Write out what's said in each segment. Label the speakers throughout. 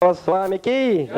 Speaker 1: Swami ki.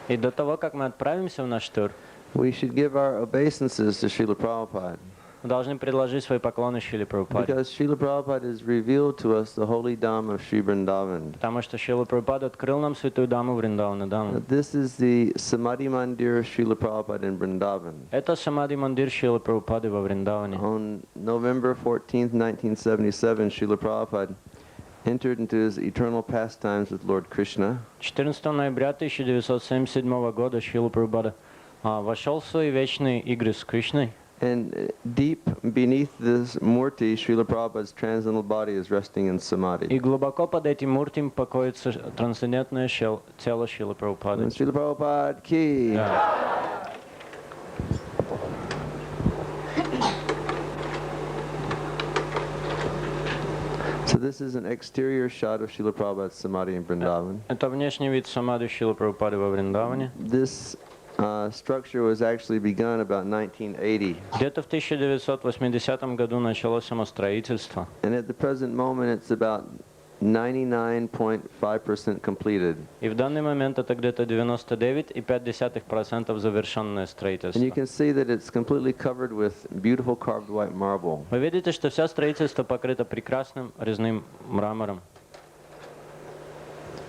Speaker 2: И до того, как мы отправимся в наш тур,
Speaker 3: we should give our obeisances to Srila Prabhupada.
Speaker 2: мы должны предложить свои поклоны Шриле Прабхупаде.
Speaker 3: Because Srila Prabhupada has revealed to us the holy Dham of Sri Vrindavan.
Speaker 2: Потому что Шрила Прабхупада открыл нам святую Даму Вриндавана Даму.
Speaker 3: This is the Samadhi Mandir of Srila Prabhupada in Vrindavan.
Speaker 2: Это Самадхи Мандир Шрилы Прабхупады во Вриндаване.
Speaker 3: On November 14th, 1977, Srila Prabhupada entered into his eternal pastimes with Lord Krishna.
Speaker 2: 14 ноября 1977 года Шрила Прабхупада вошел в свои вечные игры с Кришной.
Speaker 3: And deep beneath this murti, Srila Prabhupada's transcendental body is resting in samadhi.
Speaker 2: И глубоко под этим муртим покоится трансцендентное тело Шрилы Прабхупады.
Speaker 3: Srila Prabhupada ki. So this is an exterior shot of Srila Prabhupada's samadhi in Vrindavan.
Speaker 2: Это внешний вид самадхи Шрилы Прабхупады во Вриндаване.
Speaker 3: This structure was actually begun about 1980.
Speaker 2: Где-то в 1980 году началось самостроительство.
Speaker 3: And at the present moment it's about 99.5% completed.
Speaker 2: И в данный момент это где-то 99,5% завершенное строительство.
Speaker 3: And you can see that it's completely covered with beautiful carved white marble.
Speaker 2: Вы видите, что все строительство покрыто прекрасным резным мрамором.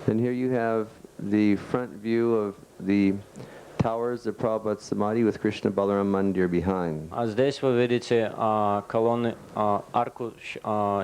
Speaker 3: And here you have the front view of the towers of Prabhupada's Samadhi with Krishna Balaram Mandir behind.
Speaker 2: А здесь вы видите колонны, арку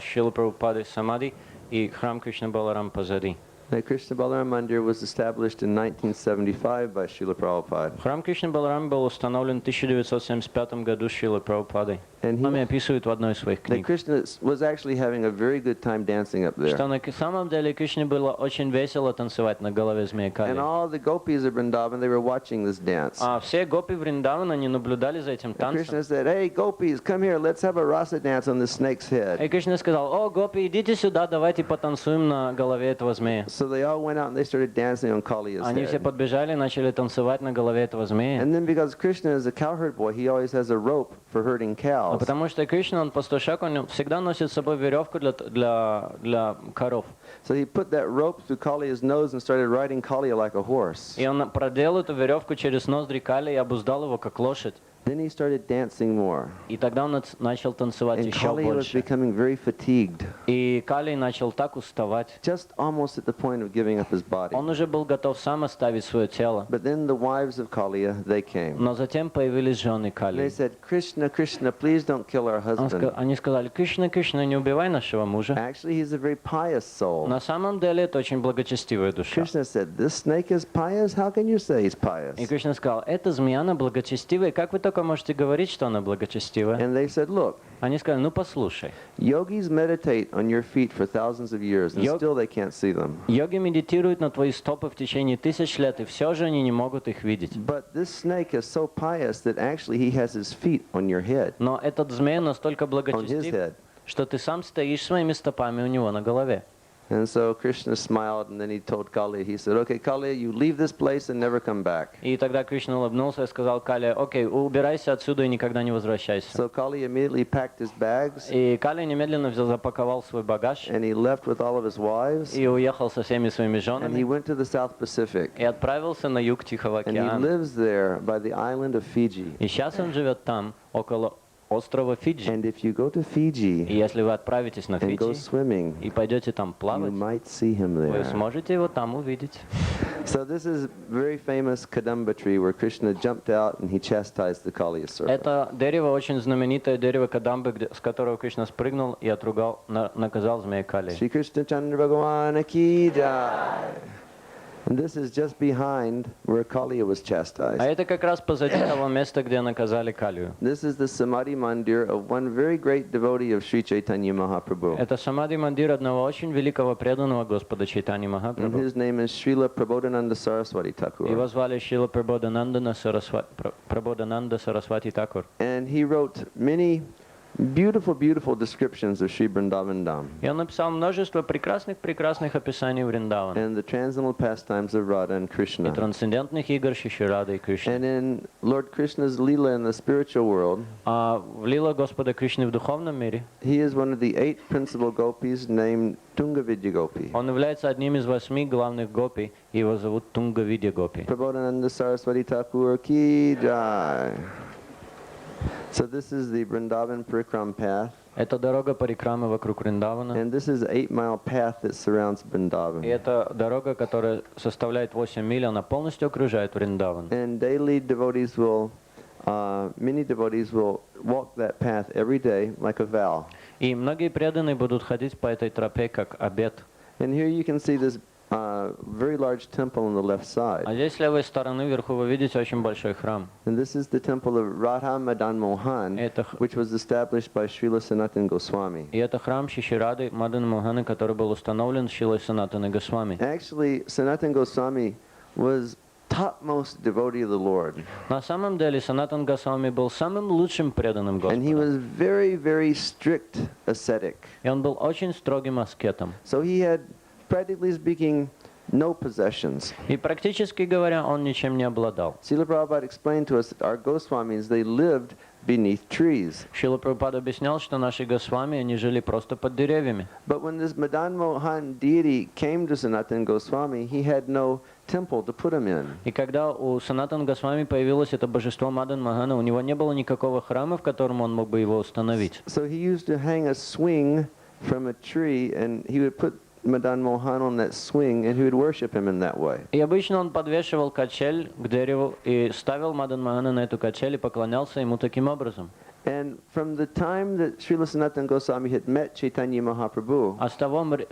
Speaker 2: Шрилы Прабхупады Самадхи и храм Кришна Баларам позади.
Speaker 3: The Krishna Balaram Mandir was established in 1975 by Srila Prabhupada.
Speaker 2: Храм Кришна Баларам был установлен в 1975 году Шрилой Прабхупадой. Свами описывает в одной из своих книг,
Speaker 3: Krishna was actually having a very good time dancing up there.
Speaker 2: что на самом деле Кришне было очень весело танцевать на голове змеи Кали.
Speaker 3: And all the gopis of Vrindavan, they were watching this dance.
Speaker 2: А все гопи Вриндавана, они наблюдали за этим
Speaker 3: And Krishna
Speaker 2: танцем.
Speaker 3: said, "Hey gopis, come here, let's have a rasa dance on the snake's head."
Speaker 2: И Кришна сказал: "О, гопи, идите сюда, давайте потанцуем на голове этого змея."
Speaker 3: So they all went out and they started dancing on Kaliya's
Speaker 2: Они все
Speaker 3: head.
Speaker 2: подбежали и начали танцевать на голове этого змея.
Speaker 3: And then because Krishna is a cowherd boy, he always has a rope for herding
Speaker 2: А
Speaker 3: cows.
Speaker 2: потому что Кришна, он пастушак, он всегда носит с собой веревку для коров.
Speaker 3: So he put that rope through Kaliya's nose and started riding Kaliya like a horse.
Speaker 2: И он проделал эту веревку через ноздри Кали и обуздал его как лошадь.
Speaker 3: Then he started dancing more.
Speaker 2: И тогда он начал танцевать
Speaker 3: And
Speaker 2: еще
Speaker 3: Kaliya was
Speaker 2: больше.
Speaker 3: becoming very fatigued,
Speaker 2: И Кали начал так уставать.
Speaker 3: just almost at the point of giving up his body.
Speaker 2: Он уже был готов сам оставить свое тело.
Speaker 3: But then the wives of Kaliya, they came.
Speaker 2: Но затем появились жены
Speaker 3: They
Speaker 2: Кали.
Speaker 3: said, Krishna, Krishna, please don't kill our husband.
Speaker 2: Они сказали: "Кришна, Кришна, не убивай нашего мужа."
Speaker 3: Actually, he's a very pious soul.
Speaker 2: На самом деле это очень благочестивая душа.
Speaker 3: Krishna said, this snake is pious? How can you say he's
Speaker 2: И
Speaker 3: pious?
Speaker 2: Кришна сказал: "Эта змея, она благочестивая. Как вы только можете говорить, что она благочестивая?"
Speaker 3: And they said, look,
Speaker 2: Они сказали: "Ну послушай,
Speaker 3: yogis meditate on your feet for thousands of years and still they can't see them.
Speaker 2: йоги медитируют на твои стопы в течение 1000 лет, и все же они не могут их видеть.
Speaker 3: But this snake is so pious that actually he has his feet on your head,
Speaker 2: Но этот змей настолько
Speaker 3: on his
Speaker 2: благочестив,
Speaker 3: head.
Speaker 2: что ты сам стоишь своими стопами у него на голове."
Speaker 3: And so Krishna smiled, and then he told Kali, he said, okay, Kali, you leave this place and never come back.
Speaker 2: И тогда Кришна улыбнулся и сказал Кали: окей, убирайся отсюда и никогда не возвращайся.
Speaker 3: So Kali immediately packed his bags,
Speaker 2: И Кали немедленно запаковал свой багаж
Speaker 3: and he left with all of his wives,
Speaker 2: и уехал со всеми своими
Speaker 3: and he
Speaker 2: женами
Speaker 3: went to the South Pacific.
Speaker 2: и отправился на юг Тихого
Speaker 3: And he
Speaker 2: океана.
Speaker 3: lives there by the island of Fiji.
Speaker 2: И сейчас он живет там, около острова Фиджи.
Speaker 3: And if you go to
Speaker 2: И
Speaker 3: Fiji
Speaker 2: если вы отправитесь на
Speaker 3: and go
Speaker 2: Фиджи
Speaker 3: swimming,
Speaker 2: и пойдете там
Speaker 3: you
Speaker 2: плавать,
Speaker 3: might see him
Speaker 2: вы
Speaker 3: there.
Speaker 2: сможете его там увидеть.
Speaker 3: So this is very famous Kadamba tree where Krishna jumped out and he chastised the Kali serpent.
Speaker 2: Это дерево, очень знаменитое дерево Кадамбы, с которого Кришна спрыгнул и отругал, наказал змея Кали.
Speaker 3: Shri Krishna Chandra Bhagavana ki jai. And this is just behind where Kali was chastised.
Speaker 2: А это как раз позади того места, где наказали Калию.
Speaker 3: This is the Samadhi Mandir of one very great devotee of Sri Chaitanya Mahaprabhu.
Speaker 2: Это Самади Мандир одного очень великого преданного Господа Чайтани
Speaker 3: And
Speaker 2: Махапрабху.
Speaker 3: his name is Srila Prabodhananda Saraswati Thakur.
Speaker 2: Его звали Шрила Прабодхананда Сарасвати Такур.
Speaker 3: And he wrote many beautiful, beautiful descriptions of Sri Vrindavan Dham
Speaker 2: И он написал множество прекрасных описаний Вриндавана
Speaker 3: and the transcendental pastimes of Radha and
Speaker 2: и
Speaker 3: Krishna.
Speaker 2: трансцендентных игр Шиширады и Кришны.
Speaker 3: And in Lord Krishna's Leela in the spiritual world,
Speaker 2: А в лила Господа Кришны в духовном мире
Speaker 3: he is one of the 8 principal gopis named Tungavidya Gopi.
Speaker 2: он является одним из 8 главных гопи, и его зовут Тунгавидья Гопи.
Speaker 3: Prabodhananda Saraswati Thakur ki jai. So this is the Vrindavan Parikram path,
Speaker 2: Это дорога парикрамы вокруг Вриндавана.
Speaker 3: and this is an 8-mile path that surrounds
Speaker 2: И
Speaker 3: Vrindavan.
Speaker 2: это дорога, которая составляет 8 миль, она полностью окружает Вриндаван.
Speaker 3: And daily devotees will, many devotees will walk that path every day like a vow.
Speaker 2: И многие преданные будут ходить по этой тропе как обет.
Speaker 3: And here you can see this very large temple on the left
Speaker 2: А
Speaker 3: side.
Speaker 2: здесь с левой стороны вверху вы видите очень большой храм.
Speaker 3: And this is the temple of Radha Madan Mohan,
Speaker 2: Это,
Speaker 3: which was established by Srila Sanatana Goswami.
Speaker 2: и это храм Шиширады Мадана Моханы, который был установлен Шрилой Санатаной Госвами.
Speaker 3: Actually, Sanatana Goswami was topmost devotee of the Lord.
Speaker 2: На самом деле Санатан Госвами был самым лучшим преданным
Speaker 3: And he
Speaker 2: Господа.
Speaker 3: was very, very strict ascetic.
Speaker 2: И он был очень строгим аскетом.
Speaker 3: So he had, practically speaking, no possessions.
Speaker 2: И практически говоря, он ничем не обладал.
Speaker 3: Srila Prabhupada explained to us that our Goswamis, they lived beneath trees.
Speaker 2: Шрила Прабхупада объяснял, что наши Госвами, они жили просто под деревьями.
Speaker 3: But when this Madan Mohan deity came to Sanatana Goswami, he had no temple to put him in.
Speaker 2: И когда у Санатана Госвами появилось это божество Мадан Махана, у него не было никакого храма, в котором он мог бы его установить.
Speaker 3: So he used to hang a swing from a tree, and he would put Madan Mohan on that swing, and he would worship him in that way.
Speaker 2: И обычно он подвешивал качель к дереву и ставил Мадан Махана на эту качель и поклонялся ему таким образом.
Speaker 3: And from the time that Srila Sanatana Goswami had met Chaitanya Mahaprabhu,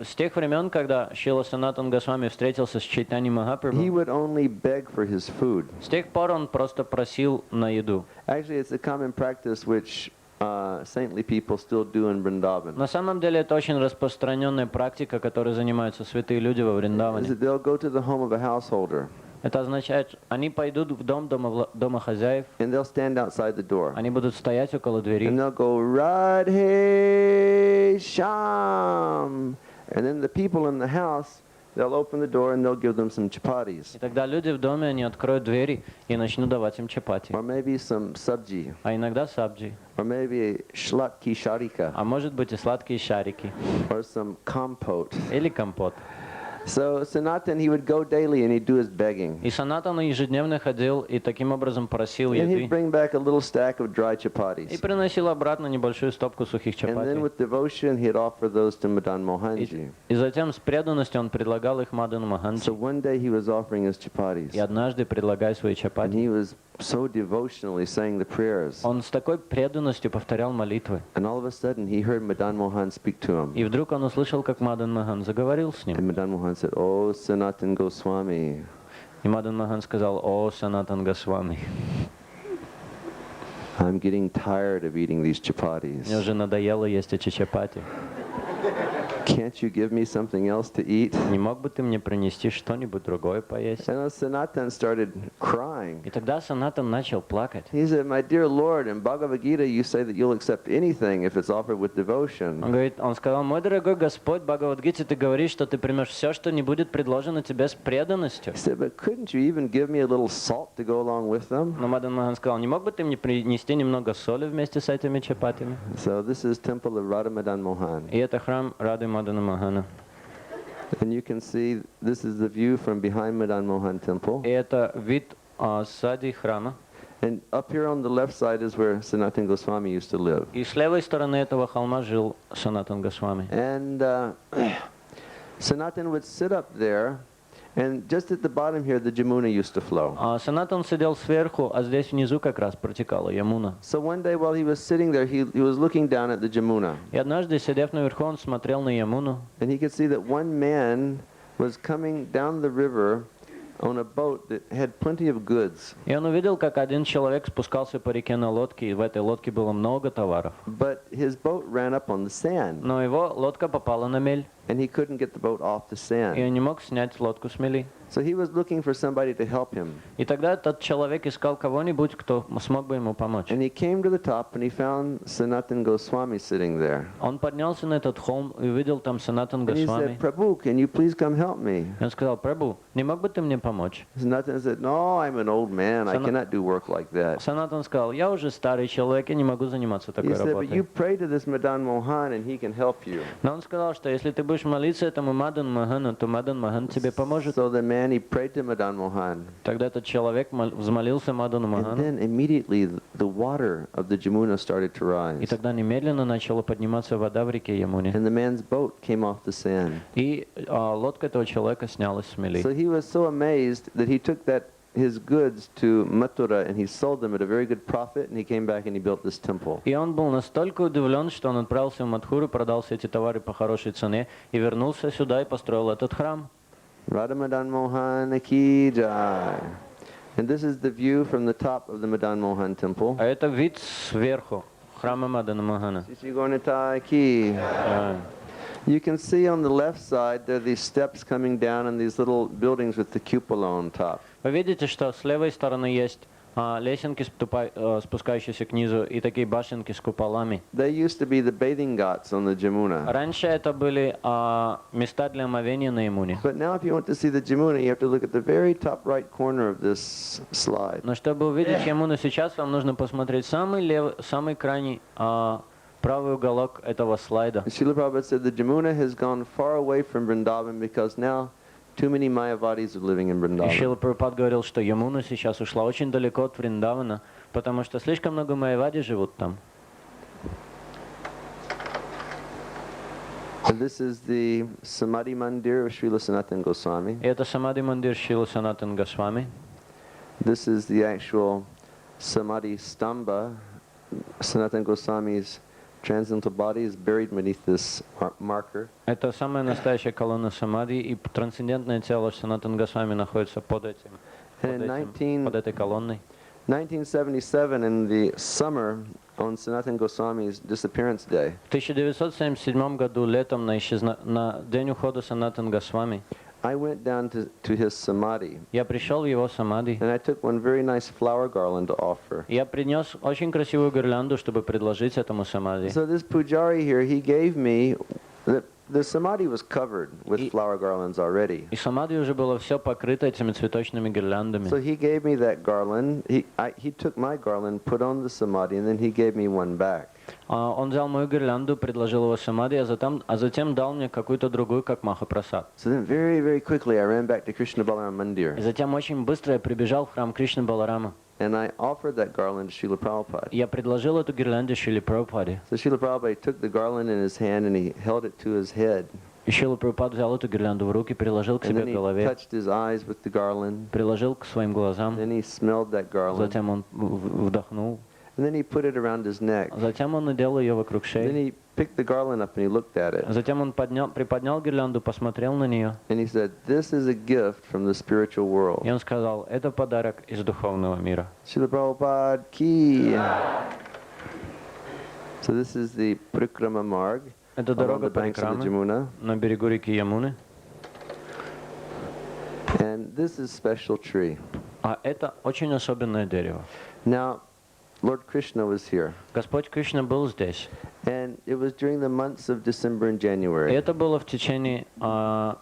Speaker 2: С тех времен, когда Шрила Санатан Госвами встретился с Чайтани
Speaker 3: he
Speaker 2: Махапрабху,
Speaker 3: would only beg for his food.
Speaker 2: с тех пор он просто просил на еду.
Speaker 3: Actually, it's a common practice which saintly people still do in Vrindavan.
Speaker 2: На самом деле это очень распространенная практика, которой занимаются святые люди во
Speaker 3: Is
Speaker 2: Вриндаване.
Speaker 3: that they'll go to the home of a householder,
Speaker 2: Это означает, они пойдут в дом домохозяев,
Speaker 3: and they'll stand outside the door.
Speaker 2: они будут стоять около
Speaker 3: And
Speaker 2: двери,
Speaker 3: they'll go, Radhe Sham. And then the people in the house, they'll open the door and they'll give them some chapatis.
Speaker 2: и тогда люди в доме, они откроют двери и начнут давать им чапати.
Speaker 3: Or maybe some sabji.
Speaker 2: А иногда сабджи,
Speaker 3: Or maybe shlatki sharika.
Speaker 2: а может быть и сладкие шарики,
Speaker 3: Or some compote.
Speaker 2: или компот.
Speaker 3: So Sanatan, he would go daily and he'd do his begging.
Speaker 2: И Санатан ежедневно ходил и таким образом просил
Speaker 3: And he'd
Speaker 2: еды.
Speaker 3: bring back a little stack of dry
Speaker 2: И
Speaker 3: chapatis.
Speaker 2: приносил обратно небольшую стопку сухих
Speaker 3: And then
Speaker 2: чапати.
Speaker 3: with devotion, he'd offer those to Madan Mohanji.
Speaker 2: И затем с преданностью он предлагал их Мадану
Speaker 3: So
Speaker 2: Маханджи.
Speaker 3: one day he was offering his
Speaker 2: И
Speaker 3: chapatis.
Speaker 2: однажды, предлагая свои
Speaker 3: And
Speaker 2: чапати,
Speaker 3: he was so devotionally saying the prayers.
Speaker 2: он с такой преданностью повторял молитвы.
Speaker 3: And all of a sudden, he heard Madan Mohan speak to him.
Speaker 2: И вдруг он услышал, как Мадан Махан заговорил с ним.
Speaker 3: And Madan Mohan said, "Oh, Sanatan Goswami,
Speaker 2: И Мадан Махан сказал: «О, Санатан Госвами,
Speaker 3: I'm getting tired of eating these
Speaker 2: мне
Speaker 3: chapatis.
Speaker 2: уже надоело есть эти чапати.
Speaker 3: Can't you give me something else to eat?"
Speaker 2: Не мог бы ты мне принести что-нибудь другое поесть?»
Speaker 3: And Sanatan started crying.
Speaker 2: И тогда Санатан начал плакать.
Speaker 3: He said, "My dear Lord, in Bhagavad Gita you say that you'll accept anything if it's offered with devotion."
Speaker 2: Он сказал, мой дорогой Господь, в Бхагавад-гите ты говоришь, что ты примешь все, что не будет предложено тебе с преданностью.
Speaker 3: He said, "But couldn't you even give me a little salt to go along with them?"
Speaker 2: Но Мадан Махан сказал, не мог бы ты мне принести немного соли вместе с этими чапатами?
Speaker 3: So this is temple of Radha Madan Mohan.
Speaker 2: И это храм Рады Мадана Мохана.
Speaker 3: And you can see this is the view from behind Madan Mohan temple.
Speaker 2: И это вид сзади храма.
Speaker 3: And up here on the left side is where Sanatana Goswami used to live.
Speaker 2: И с левой стороны этого холма жил Санатан Госвами.
Speaker 3: And Sanatana would sit up there, and just at the bottom here the Jamuna used to flow.
Speaker 2: Санатан сидел сверху, а здесь внизу как раз протекала Ямуна.
Speaker 3: So one day while he was sitting there, he was looking down at the Jamuna.
Speaker 2: И однажды, сидев наверху, он смотрел на Ямуну.
Speaker 3: And he could see that one man was coming down the river on a boat that had plenty of goods.
Speaker 2: И он увидел, как один человек спускался по реке на лодке, и в этой лодке было много товаров.
Speaker 3: But his boat ran up on the sand.
Speaker 2: Но его лодка попала на мель,
Speaker 3: And he couldn't get the boat off the
Speaker 2: и
Speaker 3: sand.
Speaker 2: он не мог снять лодку с мели.
Speaker 3: So he was looking for somebody to help him.
Speaker 2: И тогда этот человек искал кого-нибудь, кто смог бы ему помочь.
Speaker 3: And he came to the top and he found Sanatana Goswami sitting there.
Speaker 2: Он поднялся на этот холм и увидел там Санатан
Speaker 3: And he
Speaker 2: Госвами.
Speaker 3: said, "Prabhu, can you please come help me?"
Speaker 2: И он сказал, Прабху, не мог бы ты мне помочь?
Speaker 3: Sanatana said, "No, I'm an old man. I cannot do work like that."
Speaker 2: Санатан сказал, я уже старый человек, я не могу заниматься
Speaker 3: He
Speaker 2: такой
Speaker 3: said, "But you
Speaker 2: работой.
Speaker 3: pray to this Madan Mohan and he can help you."
Speaker 2: Но он сказал, что если ты будешь молиться этому Мадан Махану, то Мадан Махан тебе поможет.
Speaker 3: So the man, he prayed to Madan Mohan.
Speaker 2: Тогда этот человек взмолился Мадану
Speaker 3: And
Speaker 2: Махану,
Speaker 3: then immediately the water of the Jamuna started to
Speaker 2: и
Speaker 3: rise.
Speaker 2: тогда немедленно начала подниматься вода в реке Ямуне.
Speaker 3: And the man's boat came off the sand.
Speaker 2: И лодка этого человека снялась с мели.
Speaker 3: So he was so amazed that he took his goods to Mathura and he sold them at a very good profit, and he came back and he built this temple.
Speaker 2: И он был настолько удивлен, что он отправился в Мадхуру, продал все эти товары по хорошей цене и вернулся сюда и построил этот храм.
Speaker 3: Radha Madan Mohan ki jai. And this is the view from the top of the Madan Mohan temple.
Speaker 2: А это вид сверху храма Мадана Махана.
Speaker 3: Shri Gornitai ki. You can see on the left side there are these steps coming down and these little buildings with the cupola on top.
Speaker 2: Вы видите, что с левой стороны есть лесенки, спускающиеся к низу, и такие башенки с куполами.
Speaker 3: They used to be the bathing ghats on the Jamuna.
Speaker 2: Раньше это были места для омовения на Ямуне.
Speaker 3: But now if you want to see the Jamuna, you have to look at the very top right corner of this slide.
Speaker 2: Но чтобы увидеть Ямуну сейчас, вам нужно посмотреть самый крайний правый уголок этого слайда.
Speaker 3: Srila Prabhupada said the Jamuna has gone far away from Vrindavan because now too many Mayavadis are living in
Speaker 2: И
Speaker 3: Vrindavan.
Speaker 2: Шрила Прабхупад говорил, что Ямуна сейчас ушла очень далеко от Вриндавана, потому что слишком много майявади живут там.
Speaker 3: And this is the Samadhi Mandir of Srila Sanatana Goswami.
Speaker 2: И это Самади Мандир Шрила Санатан Госвами.
Speaker 3: This is the actual Samadhi Stamba. Sanatana Goswami's transcendental body is buried beneath this marker.
Speaker 2: Это самая настоящая колонна Самади, и трансцендентное тело Санатан Госвами находится под этой колонной.
Speaker 3: 1977, in the summer, on Sanatana Goswami's disappearance day,
Speaker 2: В 1977 году, летом, на день ухода Санатан Госвами,
Speaker 3: I went down to his samadhi,
Speaker 2: я пришел в его самади.
Speaker 3: and I took one very nice flower garland to offer.
Speaker 2: Я принес очень красивую гирлянду, чтобы предложить этому самади.
Speaker 3: So this pujari here, he gave me, the samadhi was covered with flower garlands already.
Speaker 2: И самади уже было все покрыто этими цветочными гирляндами.
Speaker 3: So he gave me that garland. He took my garland, put on the samadhi, and then he gave me one back.
Speaker 2: Он взял мою гирлянду, предложил его самади, а затем дал мне какую-то другую, как Махапрасад.
Speaker 3: So then very, very quickly I ran back to Krishna Balaram
Speaker 2: И
Speaker 3: Mandir.
Speaker 2: затем очень быстро я прибежал в храм Кришны Баларама.
Speaker 3: And I offered that garland to Srila Prabhupada.
Speaker 2: Я предложил эту гирлянду Шриле Прабхупаде.
Speaker 3: So Srila Prabhupada took the garland in his hand and he held it to his head.
Speaker 2: И Шрила Прабхупад взял эту гирлянду в руки, приложил к
Speaker 3: And
Speaker 2: себе
Speaker 3: then
Speaker 2: к
Speaker 3: he
Speaker 2: голове,
Speaker 3: touched his eyes with the garland.
Speaker 2: приложил к своим глазам,
Speaker 3: Then he smelled that garland.
Speaker 2: затем он вдохнул,
Speaker 3: And then he put it around his neck.
Speaker 2: затем он надел ее вокруг
Speaker 3: Then
Speaker 2: шеи,
Speaker 3: he picked the garland up and he looked at it.
Speaker 2: затем он приподнял гирлянду, посмотрел на нее,
Speaker 3: And he said, "This is a gift from the spiritual world."
Speaker 2: и он сказал, это подарок из духовного мира.
Speaker 3: Srila Prabhupada ki. So this is the Parikrama Marg
Speaker 2: Это
Speaker 3: along
Speaker 2: дорога
Speaker 3: the banks of the
Speaker 2: Парикрамы
Speaker 3: Jamuna.
Speaker 2: на берегу реки Ямуны.
Speaker 3: And this is special tree.
Speaker 2: А это очень особенное дерево.
Speaker 3: Now, Lord Krishna was here.
Speaker 2: Господь Кришна был здесь.
Speaker 3: And it was during the months of December and
Speaker 2: И
Speaker 3: January.
Speaker 2: это было в течение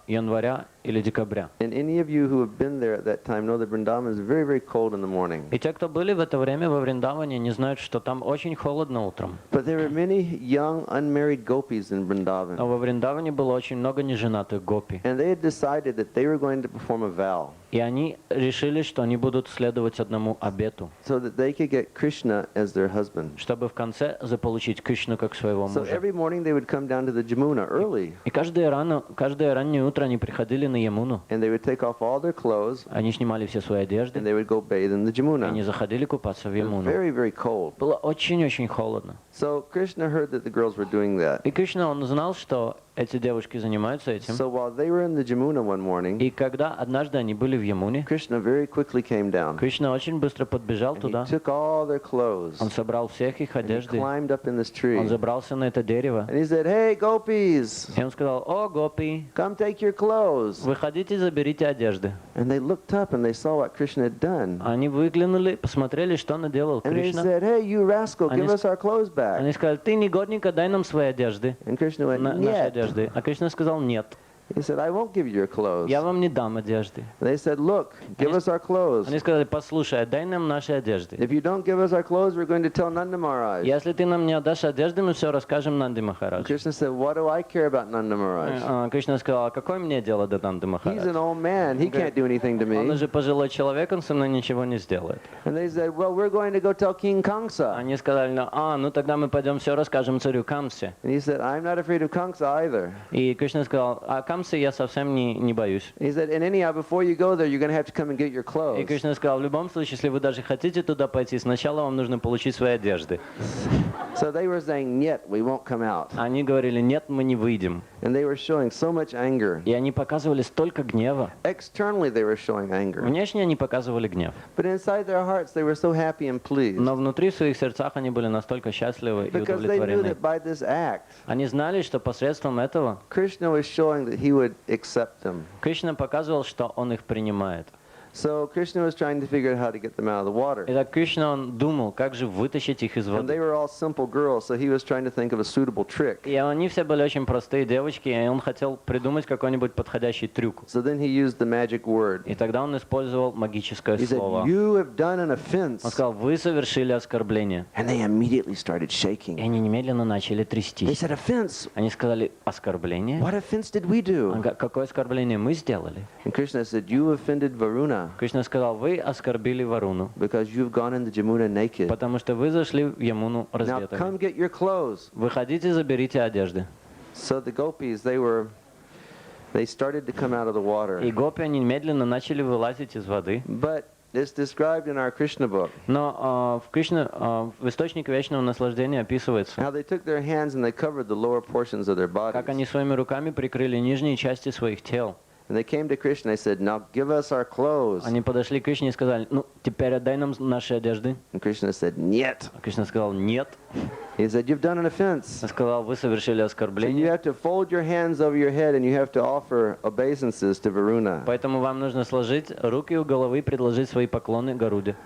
Speaker 2: января или декабря.
Speaker 3: And any of you who have been there at that time know that Vrindavan is very, very cold in the morning.
Speaker 2: И те, кто были в это время во Вриндаване, не знают, что там очень холодно утром.
Speaker 3: But there were many young unmarried gopis in
Speaker 2: Но
Speaker 3: Vrindavan.
Speaker 2: во Вриндаване было очень много неженатых гопи.
Speaker 3: And they had decided that they were going to perform a vow
Speaker 2: И они решили, что они будут следовать одному обету,
Speaker 3: so that they could get Krishna as their husband.
Speaker 2: чтобы в конце заполучить Кришну как своего
Speaker 3: So
Speaker 2: мужа.
Speaker 3: every morning they would come down to the Jamuna early
Speaker 2: И каждое раннее утро они приходили на Ямуну.
Speaker 3: and they would take off all their clothes
Speaker 2: Они снимали все свои
Speaker 3: and
Speaker 2: одежды,
Speaker 3: they would go bathe in the
Speaker 2: и они
Speaker 3: Jamuna.
Speaker 2: заходили купаться в
Speaker 3: It was
Speaker 2: Ямуну.
Speaker 3: very, very cold.
Speaker 2: Было очень-очень холодно.
Speaker 3: So Krishna heard that the girls were doing that.
Speaker 2: И Кришна, он знал, что эти девушки занимаются этим.
Speaker 3: So while they were in the Jamuna one morning,
Speaker 2: И когда однажды они были в Ямуне,
Speaker 3: Krishna very quickly came down.
Speaker 2: Кришна очень быстро подбежал
Speaker 3: And he
Speaker 2: туда.
Speaker 3: took all their clothes
Speaker 2: Он собрал всех их
Speaker 3: and he
Speaker 2: одежды.
Speaker 3: climbed up in this tree.
Speaker 2: Он забрался на это дерево.
Speaker 3: And he said, "Hey, gopis,
Speaker 2: И он сказал: «О, гопи,
Speaker 3: come take your clothes."
Speaker 2: выходите, заберите одежды».
Speaker 3: And they looked up and they saw what Krishna had done.
Speaker 2: Они выглянули, посмотрели, что наделал
Speaker 3: And they
Speaker 2: Кришна.
Speaker 3: said, "Hey, you rascal, give us our clothes back."
Speaker 2: Они сказали: «Ты негодник, дай нам свои одежды».
Speaker 3: And Krishna went,
Speaker 2: Наши
Speaker 3: "Нет."
Speaker 2: одежды. А Кришна сказал: «Нет,
Speaker 3: He said, "I won't give you your clothes."
Speaker 2: я вам не дам одежды».
Speaker 3: And they said, "Look, give us our clothes.
Speaker 2: Они сказали: «Послушай, дай нам наши одежды.
Speaker 3: If you don't give us our clothes, we're going to tell Nanda Maharaj."
Speaker 2: Если ты нам не отдашь одежды, мы все расскажем Нанди Махараджу».
Speaker 3: Krishna said, "What do I care about Nanda Maharaj?
Speaker 2: Кришна сказал: «А какое мне дело до Нанды
Speaker 3: He's
Speaker 2: Махараджа?
Speaker 3: an old man. He can't do anything to
Speaker 2: Он
Speaker 3: me."
Speaker 2: уже пожилой человек, он со мной ничего не сделает».
Speaker 3: And they said, "Well, we're going to go tell King Kamsa."
Speaker 2: Они сказали: ну тогда мы пойдем все расскажем царю Камсе».
Speaker 3: And he said, "I'm not afraid of Kamsa either."
Speaker 2: И Кришна сказал: «А Камсы я совсем не боюсь».
Speaker 3: He said, "And anyhow, before you go there, you're going to have to come and get your
Speaker 2: И
Speaker 3: clothes."
Speaker 2: Кришна сказал: «В любом случае, если вы даже хотите туда пойти, сначала вам нужно получить свои одежды».
Speaker 3: So they were saying, "Нет, we won't come out."
Speaker 2: Они говорили: «Нет, мы не выйдем».
Speaker 3: And they were showing so much anger.
Speaker 2: И они показывали столько гнева.
Speaker 3: Externally, they were showing anger.
Speaker 2: Внешне они показывали гнев.
Speaker 3: But inside their hearts, they were so happy and pleased.
Speaker 2: Но внутри в своих сердцах они были настолько счастливы и
Speaker 3: Because they knew
Speaker 2: удовлетворены.
Speaker 3: that by this act,
Speaker 2: Они знали, что посредством этого
Speaker 3: Krishna was showing that he would accept them.
Speaker 2: Кришна показывал, что он их принимает.
Speaker 3: So Krishna was trying to figure out how to get them out of the water.
Speaker 2: Итак, Кришна, он думал, как же вытащить их из
Speaker 3: And they
Speaker 2: воды.
Speaker 3: were all simple girls, so he was trying to think of a suitable trick.
Speaker 2: И они все были очень простые девочки, и он хотел придумать какой-нибудь подходящий трюк.
Speaker 3: So then he used the magic word.
Speaker 2: И тогда он использовал магическое
Speaker 3: He said,
Speaker 2: слово.
Speaker 3: "You have done an
Speaker 2: Он
Speaker 3: offense."
Speaker 2: сказал: «Вы совершили оскорбление».
Speaker 3: And they immediately started
Speaker 2: И
Speaker 3: shaking.
Speaker 2: они немедленно начали
Speaker 3: They
Speaker 2: трястись.
Speaker 3: said, "Offense?
Speaker 2: Они сказали: «Оскорбление?
Speaker 3: What offense did we do?"
Speaker 2: Какое оскорбление мы сделали?»
Speaker 3: And Krishna said, "You offended Varuna
Speaker 2: Кришна сказал: «Вы оскорбили Варуну,
Speaker 3: because you've gone into Jamuna naked.
Speaker 2: потому что вы зашли в Ямуну
Speaker 3: Now come
Speaker 2: раздетыми.
Speaker 3: get your clothes."
Speaker 2: Выходите, заберите одежды».
Speaker 3: So the gopis, they started to come out of the
Speaker 2: И
Speaker 3: water.
Speaker 2: гопи, они немедленно начали вылазить из воды.
Speaker 3: But it's described in our Krishna book
Speaker 2: Но в источнике вечного наслаждения описывается,
Speaker 3: how they took their hands and they covered the lower portions of their
Speaker 2: как они
Speaker 3: bodies.
Speaker 2: своими руками прикрыли нижние части своих тел.
Speaker 3: And they came to Krishna and they said, "Now give us our clothes."
Speaker 2: Они подошли к Кришне и сказали: «Ну, теперь отдай нам наши одежды».
Speaker 3: And Krishna said, "Нет."
Speaker 2: А Кришна сказал: «Нет».
Speaker 3: He said, "You've done an offense.
Speaker 2: Он сказал: «Вы совершили
Speaker 3: So you
Speaker 2: оскорбление,
Speaker 3: have to fold your hands over your head and you have to offer obeisances to Varuna."
Speaker 2: поэтому вам нужно сложить руки у головы и предложить свои поклоны Варуне».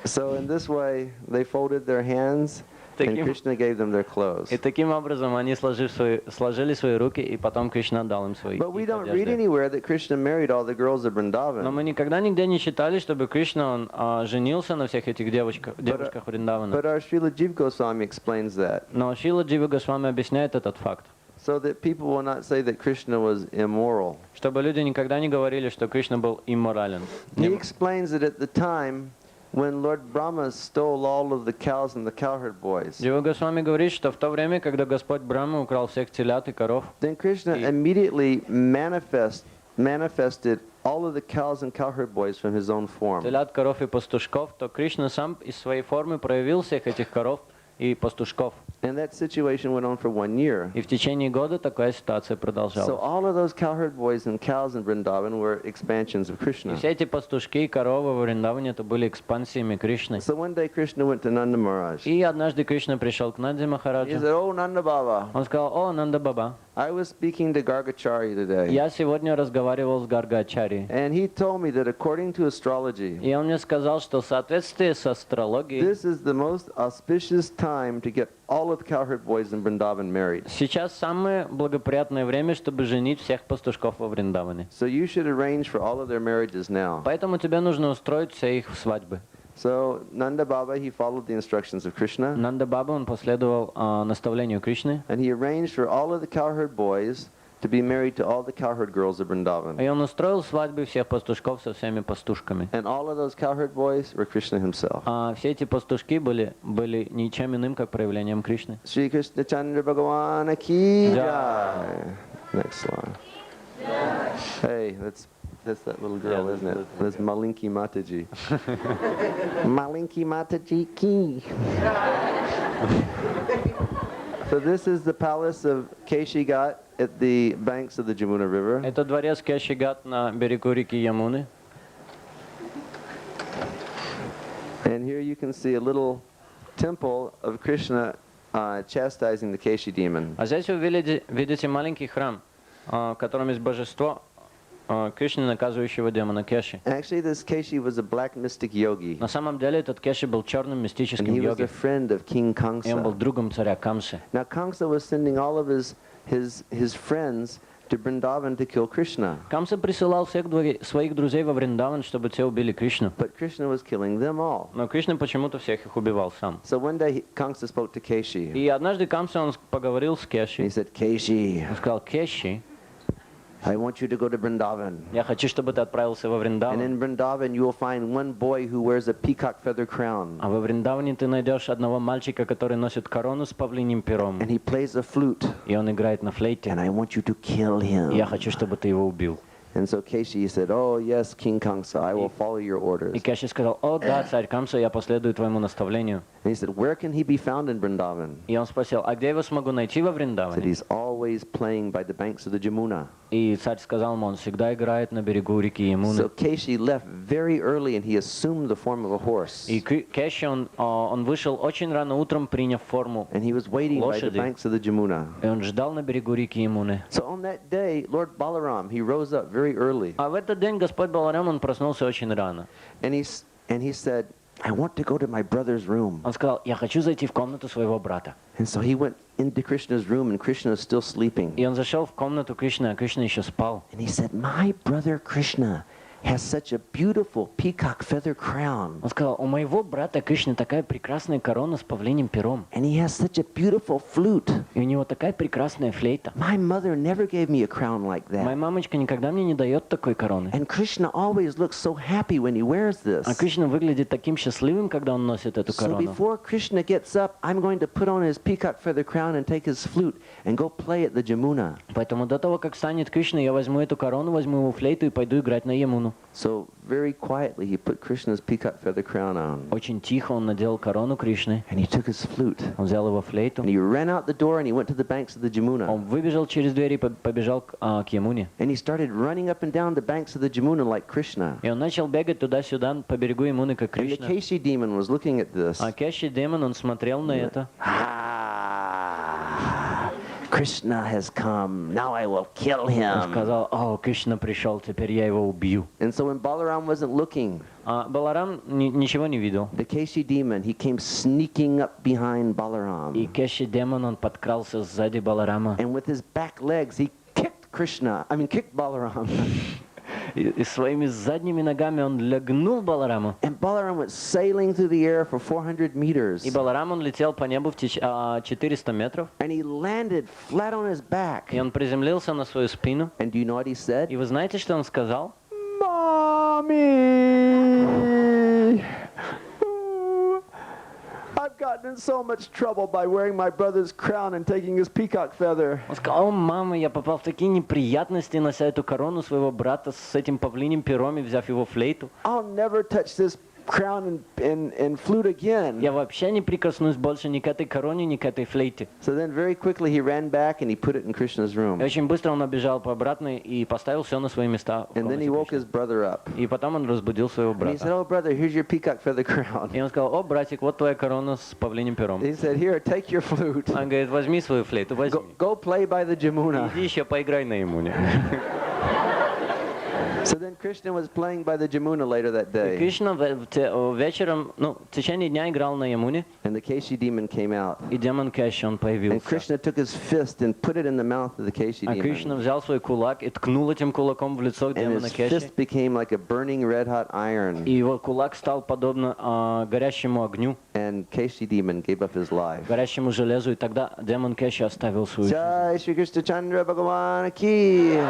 Speaker 3: So in this way, they folded their hands and
Speaker 2: Таким-
Speaker 3: Krishna gave them their clothes.
Speaker 2: И таким образом они сложили свои руки, и потом Кришна дал им свои
Speaker 3: But we
Speaker 2: их
Speaker 3: don't read
Speaker 2: одежды.
Speaker 3: anywhere that Krishna married all the girls of
Speaker 2: Но
Speaker 3: Vrindavan.
Speaker 2: мы никогда нигде не читали, чтобы Кришна женился на всех этих девушках Вриндавана.
Speaker 3: But our Srila Jiva Goswami explains that,
Speaker 2: Но Шрила Джива Госвами объясняет этот факт,
Speaker 3: so that people will not say that Krishna was immoral.
Speaker 2: чтобы люди никогда не говорили, что Кришна был имморален.
Speaker 3: He explains that at the time when Lord Brahma stole all of the cows and the cowherd boys,
Speaker 2: Джива Госвами говорит, что в то время, когда Господь Брахма украл всех телят и коров,
Speaker 3: then Krishna immediately manifested all of the cows and cowherd boys from his own form.
Speaker 2: телят, коров и пастушков, то Кришна сам из своей формы проявил всех этих коров и пастушков.
Speaker 3: And that situation went on for 1 year.
Speaker 2: И в течение года такая ситуация
Speaker 3: So
Speaker 2: продолжалась.
Speaker 3: all of those cowherd boys and cows in Vrindavan were expansions of
Speaker 2: И
Speaker 3: Krishna.
Speaker 2: все эти пастушки и коровы в Вриндаване это были экспансиями Кришны.
Speaker 3: So one day Krishna went to Nanda Maharaj.
Speaker 2: И однажды Кришна пришел к Нанди
Speaker 3: He
Speaker 2: Махараджу.
Speaker 3: said, "Oh Nanda Baba,
Speaker 2: Он сказал: «О, Нанда Баба,
Speaker 3: I was speaking to Gargacharya today.
Speaker 2: Я сегодня разговаривал с Гаргачари.
Speaker 3: And he told me that according to astrology,
Speaker 2: И он мне сказал, что в соответствии с астрологией
Speaker 3: this is the most auspicious time to get all of the cowherd boys in Vrindavan married.
Speaker 2: сейчас самое благоприятное время, чтобы женить всех пастушков во Вриндаване.
Speaker 3: So you should arrange for all of their marriages now.
Speaker 2: Поэтому тебе нужно устроить все их свадьбы.
Speaker 3: So Nanda Baba, he followed the instructions of Krishna.
Speaker 2: Нанда Баба, он последовал наставлению Кришны.
Speaker 3: And he arranged for all of the cowherd boys to be married to all the cowherd girls of Vrindavan.
Speaker 2: И он устроил свадьбы всех пастушков со всеми пастушками.
Speaker 3: And all of those cowherd boys were Krishna himself.
Speaker 2: А все эти пастушки были ничем иным, как проявлением Кришны.
Speaker 3: Shri Krishna Chandra Bhagavana ki jai. Next slide. Hey, that's that little girl, isn't it? That's Malinki Mataji. Malinki Mataji ki. So this is the palace of Keshigat at the banks of the Jamuna River.
Speaker 2: Это дворец Кешигат на берегу реки Ямуны.
Speaker 3: And here you can see a little temple of Krishna chastising the Keshi demon.
Speaker 2: А здесь вы видите маленький храм, в котором есть божество Кришны, наказывающего демона Кеши.
Speaker 3: Actually, this Keshi was a black mystic yogi.
Speaker 2: На самом деле этот Кеши был черным
Speaker 3: And
Speaker 2: мистическим
Speaker 3: he was a
Speaker 2: йоги.
Speaker 3: friend of King
Speaker 2: И он был
Speaker 3: Kamsa.
Speaker 2: другом царя Камсы.
Speaker 3: Now Kamsa was sending all of his friends to Vrindavan to kill Krishna.
Speaker 2: Камса присылал всех своих друзей во Вриндаван, чтобы те убили Кришну.
Speaker 3: But Krishna was killing them all.
Speaker 2: Но Кришна почему-то всех их убивал сам.
Speaker 3: So one day Kamsa spoke to Keshi.
Speaker 2: И однажды Камса он поговорил с
Speaker 3: He
Speaker 2: Кеши.
Speaker 3: said, Keshi,
Speaker 2: Он сказал: Кеши,
Speaker 3: I want you to go to Vrindavan.
Speaker 2: я хочу, чтобы ты отправился во
Speaker 3: And
Speaker 2: Вриндаван.
Speaker 3: in Vrindavan you will find one boy who wears a peacock feather crown.
Speaker 2: А во Вриндаване ты найдешь одного мальчика, который носит корону с павлиним пером.
Speaker 3: And he plays a flute.
Speaker 2: И он играет на флейте.
Speaker 3: And I want you to kill
Speaker 2: И я
Speaker 3: him.
Speaker 2: хочу, чтобы ты его убил.
Speaker 3: And so Keshi said, oh yes, King Kamsa, I will follow your orders.
Speaker 2: И Кеши сказал: о да, царь Камса, я последую твоему наставлению.
Speaker 3: And he said, where can he be found in Vrindavan?
Speaker 2: И он спросил: а где я его смогу найти во
Speaker 3: He said,
Speaker 2: Вриндаване?
Speaker 3: he's always playing by the banks of the Jamuna.
Speaker 2: И царь сказал ему: он всегда играет на берегу реки
Speaker 3: So
Speaker 2: Ямуны.
Speaker 3: Keshi left very early and he assumed the form of a horse.
Speaker 2: И Кеши, он вышел очень рано утром, приняв форму.
Speaker 3: And he was waiting by the
Speaker 2: Лошади.
Speaker 3: banks of the Jamuna.
Speaker 2: И он ждал на берегу реки Ямуны.
Speaker 3: So on that day, Lord Balaram, he rose up very early.
Speaker 2: А в этот день Господь Баларам, он проснулся очень рано.
Speaker 3: And he said, I want to go to my brother's room.
Speaker 2: Он сказал: я хочу зайти в комнату своего брата.
Speaker 3: And so he went into Krishna's room and Krishna is still sleeping.
Speaker 2: И он зашел в комнату Кришны, а Кришна еще спал.
Speaker 3: And he said, my brother Krishna has such a beautiful peacock feather crown.
Speaker 2: Он сказал: у моего брата Кришны такая прекрасная корона с павлиним пером.
Speaker 3: And he has such a beautiful flute.
Speaker 2: И у него такая прекрасная флейта.
Speaker 3: My mother never gave me a crown like
Speaker 2: Моя
Speaker 3: that.
Speaker 2: мамочка никогда мне не дает такой короны.
Speaker 3: And Krishna always looks so happy when he wears this.
Speaker 2: А Кришна выглядит таким счастливым, когда он носит эту
Speaker 3: So
Speaker 2: корону.
Speaker 3: before Krishna gets up, I'm going to put on his peacock feather crown and take his flute and go play at the Jamuna.
Speaker 2: Поэтому до того, как станет Кришна, я возьму эту корону, возьму его флейту и пойду играть на Ямуну.
Speaker 3: So very quietly he put Krishna's peacock feather crown on.
Speaker 2: Очень тихо он надел корону Кришны.
Speaker 3: And he took his flute.
Speaker 2: Он взял его флейту.
Speaker 3: And he ran out the door and he went to the banks of the Jamuna.
Speaker 2: Он выбежал через дверь и побежал к Ямуне.
Speaker 3: And he started running up and down the banks of the Jamuna like Krishna.
Speaker 2: И он начал бегать туда-сюда по берегу Ямуны, как
Speaker 3: And the
Speaker 2: Кришна.
Speaker 3: Keshi demon was looking at this.
Speaker 2: А Кеши демон, он смотрел на это.
Speaker 3: Ah, Krishna has come. Now I will kill
Speaker 2: Он
Speaker 3: him.
Speaker 2: сказал: о, Кришна пришел, теперь я его убью.
Speaker 3: And so when Balaram wasn't looking,
Speaker 2: А Баларам ничего не видел.
Speaker 3: the Keshi demon, he came sneaking up behind
Speaker 2: И
Speaker 3: Balaram.
Speaker 2: Кеши демон, он подкрался сзади Баларама.
Speaker 3: And with his back legs, he kicked kicked Balaram.
Speaker 2: И своими задними ногами он легнул Балараму.
Speaker 3: And Balaram went sailing through the air for 400 meters.
Speaker 2: И Баларам, он летел по небу в 400 метров.
Speaker 3: And he landed flat on his back.
Speaker 2: И он приземлился на свою спину.
Speaker 3: And do you know what he said?
Speaker 2: И вы знаете, что он сказал?
Speaker 3: Mommy! I've gotten in so much trouble by wearing my brother's crown and taking his peacock feather.
Speaker 2: Он сказал: о, мама, я попал в такие неприятности, нося эту корону своего брата с этим павлиним пером и взяв его флейту.
Speaker 3: I'll never touch this crown and flute again.
Speaker 2: Я вообще не прикоснусь больше ни к этой короне, ни к этой флейте.
Speaker 3: So then very quickly he ran back and he put it in Krishna's
Speaker 2: И
Speaker 3: room.
Speaker 2: очень быстро он оббежал по обратной и поставил все на свои места. в
Speaker 3: And then
Speaker 2: комнате
Speaker 3: he woke
Speaker 2: Кришны.
Speaker 3: his brother up.
Speaker 2: И потом он разбудил своего
Speaker 3: And he said,
Speaker 2: брата.
Speaker 3: "Oh, brother, here's your peacock feather crown."
Speaker 2: И он сказал: о, братик, вот твоя корона с павлиним пером.
Speaker 3: He said, "Here, take your flute.
Speaker 2: Он говорит: возьми свою флейту, возьми.
Speaker 3: Go play by the Jamuna."
Speaker 2: Иди еще поиграй на Ямуне.
Speaker 3: So then Krishna was playing by the Jamuna later that day.
Speaker 2: Кришна вечером, в течение дня играл на Ямуне,
Speaker 3: And the Keshi demon came out.
Speaker 2: и демон Кеши, он
Speaker 3: And
Speaker 2: появился.
Speaker 3: Krishna took his fist and put it in the mouth of the Keshi
Speaker 2: А Кришна
Speaker 3: demon.
Speaker 2: взял свой кулак и ткнул этим кулаком в лицо
Speaker 3: And
Speaker 2: демона
Speaker 3: his
Speaker 2: Кеши.
Speaker 3: fist became like a burning red hot iron.
Speaker 2: И его кулак стал подобно горящему огню,
Speaker 3: And Keshi demon gave up his life.
Speaker 2: горящему железу, и тогда демон Кеши оставил свою жизнь.
Speaker 3: Jai Shri Krishna Chandra Bhagavan ki.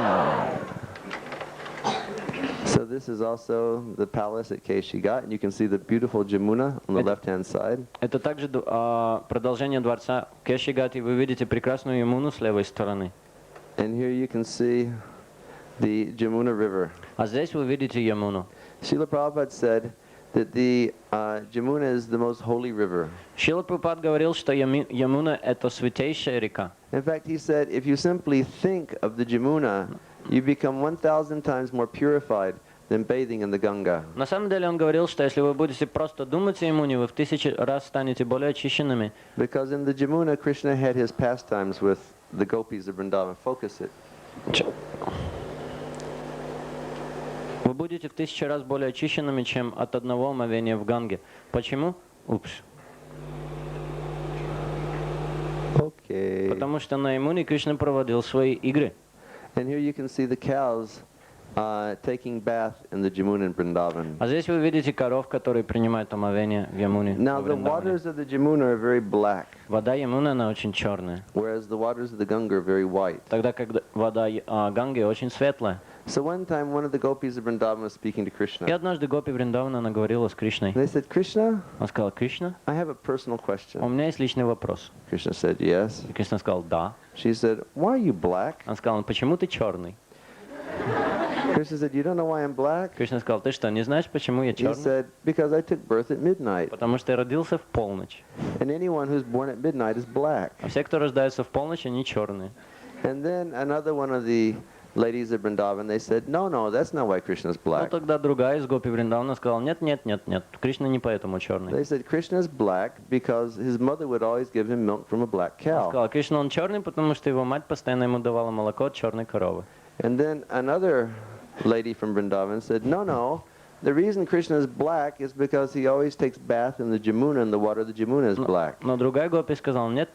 Speaker 3: So this is also the palace at Keshi Ghat, and you can see the beautiful Jamuna on the left-hand side.
Speaker 2: Это также продолжение дворца Кеши-Гат, и вы видите прекрасную Ямуну с левой стороны.
Speaker 3: And here you can see the Jamuna River.
Speaker 2: А здесь вы видите Ямуну.
Speaker 3: Srila Prabhupada said that the Jamuna is the most holy river.
Speaker 2: Шрила Прабхупад говорил, что Ямуна — это святейшая река.
Speaker 3: In fact, he said, if you simply think of the Jamuna, you become 1,000 times more purified than bathing in the Ganga.
Speaker 2: На самом деле он говорил, что если вы будете просто думать о Ямуне, вы в 1000 раз станете более очищенными.
Speaker 3: Because in the Jamuna, Krishna had his pastimes with the gopis of Vrindavan. Focus it.
Speaker 2: Вы будете в 1000 раз более очищенными, чем от одного омовения в Ганге. Почему? Упс.
Speaker 3: Okay.
Speaker 2: Потому что на Ямуне Кришна проводил свои игры.
Speaker 3: And here you can see the cows taking bath in the Jamuna in Vrindavan.
Speaker 2: А здесь вы видите коров, которые принимают омовение в Ямуне.
Speaker 3: Now the waters of the Jamuna are very black,
Speaker 2: Вода Ямуны, она очень черная,
Speaker 3: whereas the waters of the Ganga are very white.
Speaker 2: тогда как вода Ганги очень светлая.
Speaker 3: So one time one of the gopis of Vrindavan was speaking to
Speaker 2: И
Speaker 3: Krishna.
Speaker 2: однажды Гопи Вриндавана, она говорила с Кришной.
Speaker 3: They said, Krishna,
Speaker 2: Он сказал: Кришна,
Speaker 3: I have a personal
Speaker 2: у
Speaker 3: question.
Speaker 2: меня есть личный вопрос.
Speaker 3: Krishna said, yes.
Speaker 2: И Кришна сказал: да.
Speaker 3: She said, why are you black?
Speaker 2: Он сказал: почему ты черный?
Speaker 3: Krishna said, you don't know why I'm black?
Speaker 2: Кришна сказал: ты что, не знаешь, почему я
Speaker 3: He
Speaker 2: черный?
Speaker 3: said, because I took birth at midnight.
Speaker 2: Потому что я родился в полночь.
Speaker 3: And anyone who's born at midnight is black.
Speaker 2: А все, кто рождается в полночь, они черные.
Speaker 3: And then another one of the ladies of Vrindavan, they said, no, that's not why Krishna's
Speaker 2: Ну
Speaker 3: black.
Speaker 2: тогда другая из Гопи Вриндавана сказала: нет, Кришна не поэтому черный.
Speaker 3: They said, Krishna's black because his mother would always give him milk from a black
Speaker 2: Он
Speaker 3: cow.
Speaker 2: сказал: Кришна, он черный, потому что его мать постоянно ему давала молоко от черной коровы.
Speaker 3: And then another lady from Vrindavan said, no, the reason Krishna is black is because he always takes bath in the Jamuna and the water of the Jamuna is black.
Speaker 2: Но другая Гопи сказала: нет.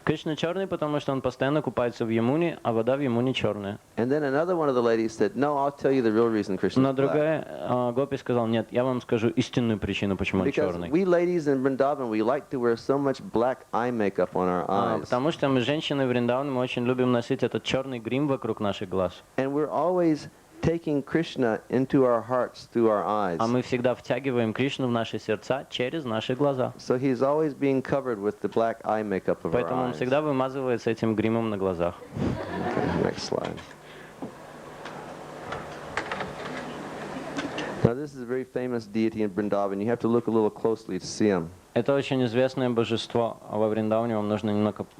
Speaker 2: Кришна черный, потому что он постоянно купается в Ямуне, а вода в Ямуне черная.
Speaker 3: And then another one of the ladies said, no, I'll tell you the real reason Krishna
Speaker 2: Но
Speaker 3: is black.
Speaker 2: другая Гопи сказала: нет, я вам скажу истинную причину, почему он
Speaker 3: Because
Speaker 2: черный.
Speaker 3: we ladies in Vrindavan, we like to wear so much black eye makeup on our eyes.
Speaker 2: Потому что мы, женщины Вриндавана, мы очень любим носить этот черный грим вокруг наших глаз.
Speaker 3: And we're always taking Krishna into our hearts through our eyes.
Speaker 2: А мы всегда втягиваем Кришну в наши сердца через наши глаза.
Speaker 3: So he's always being covered with the black eye makeup of our
Speaker 2: Поэтому он
Speaker 3: eyes.
Speaker 2: всегда вымазывается этим гримом на глазах.
Speaker 3: Okay, next slide. Now this is a very famous deity in Vrindavan. You have to look a little closely to see him.
Speaker 2: Это очень известное божество, а во Вриндаване вам нужно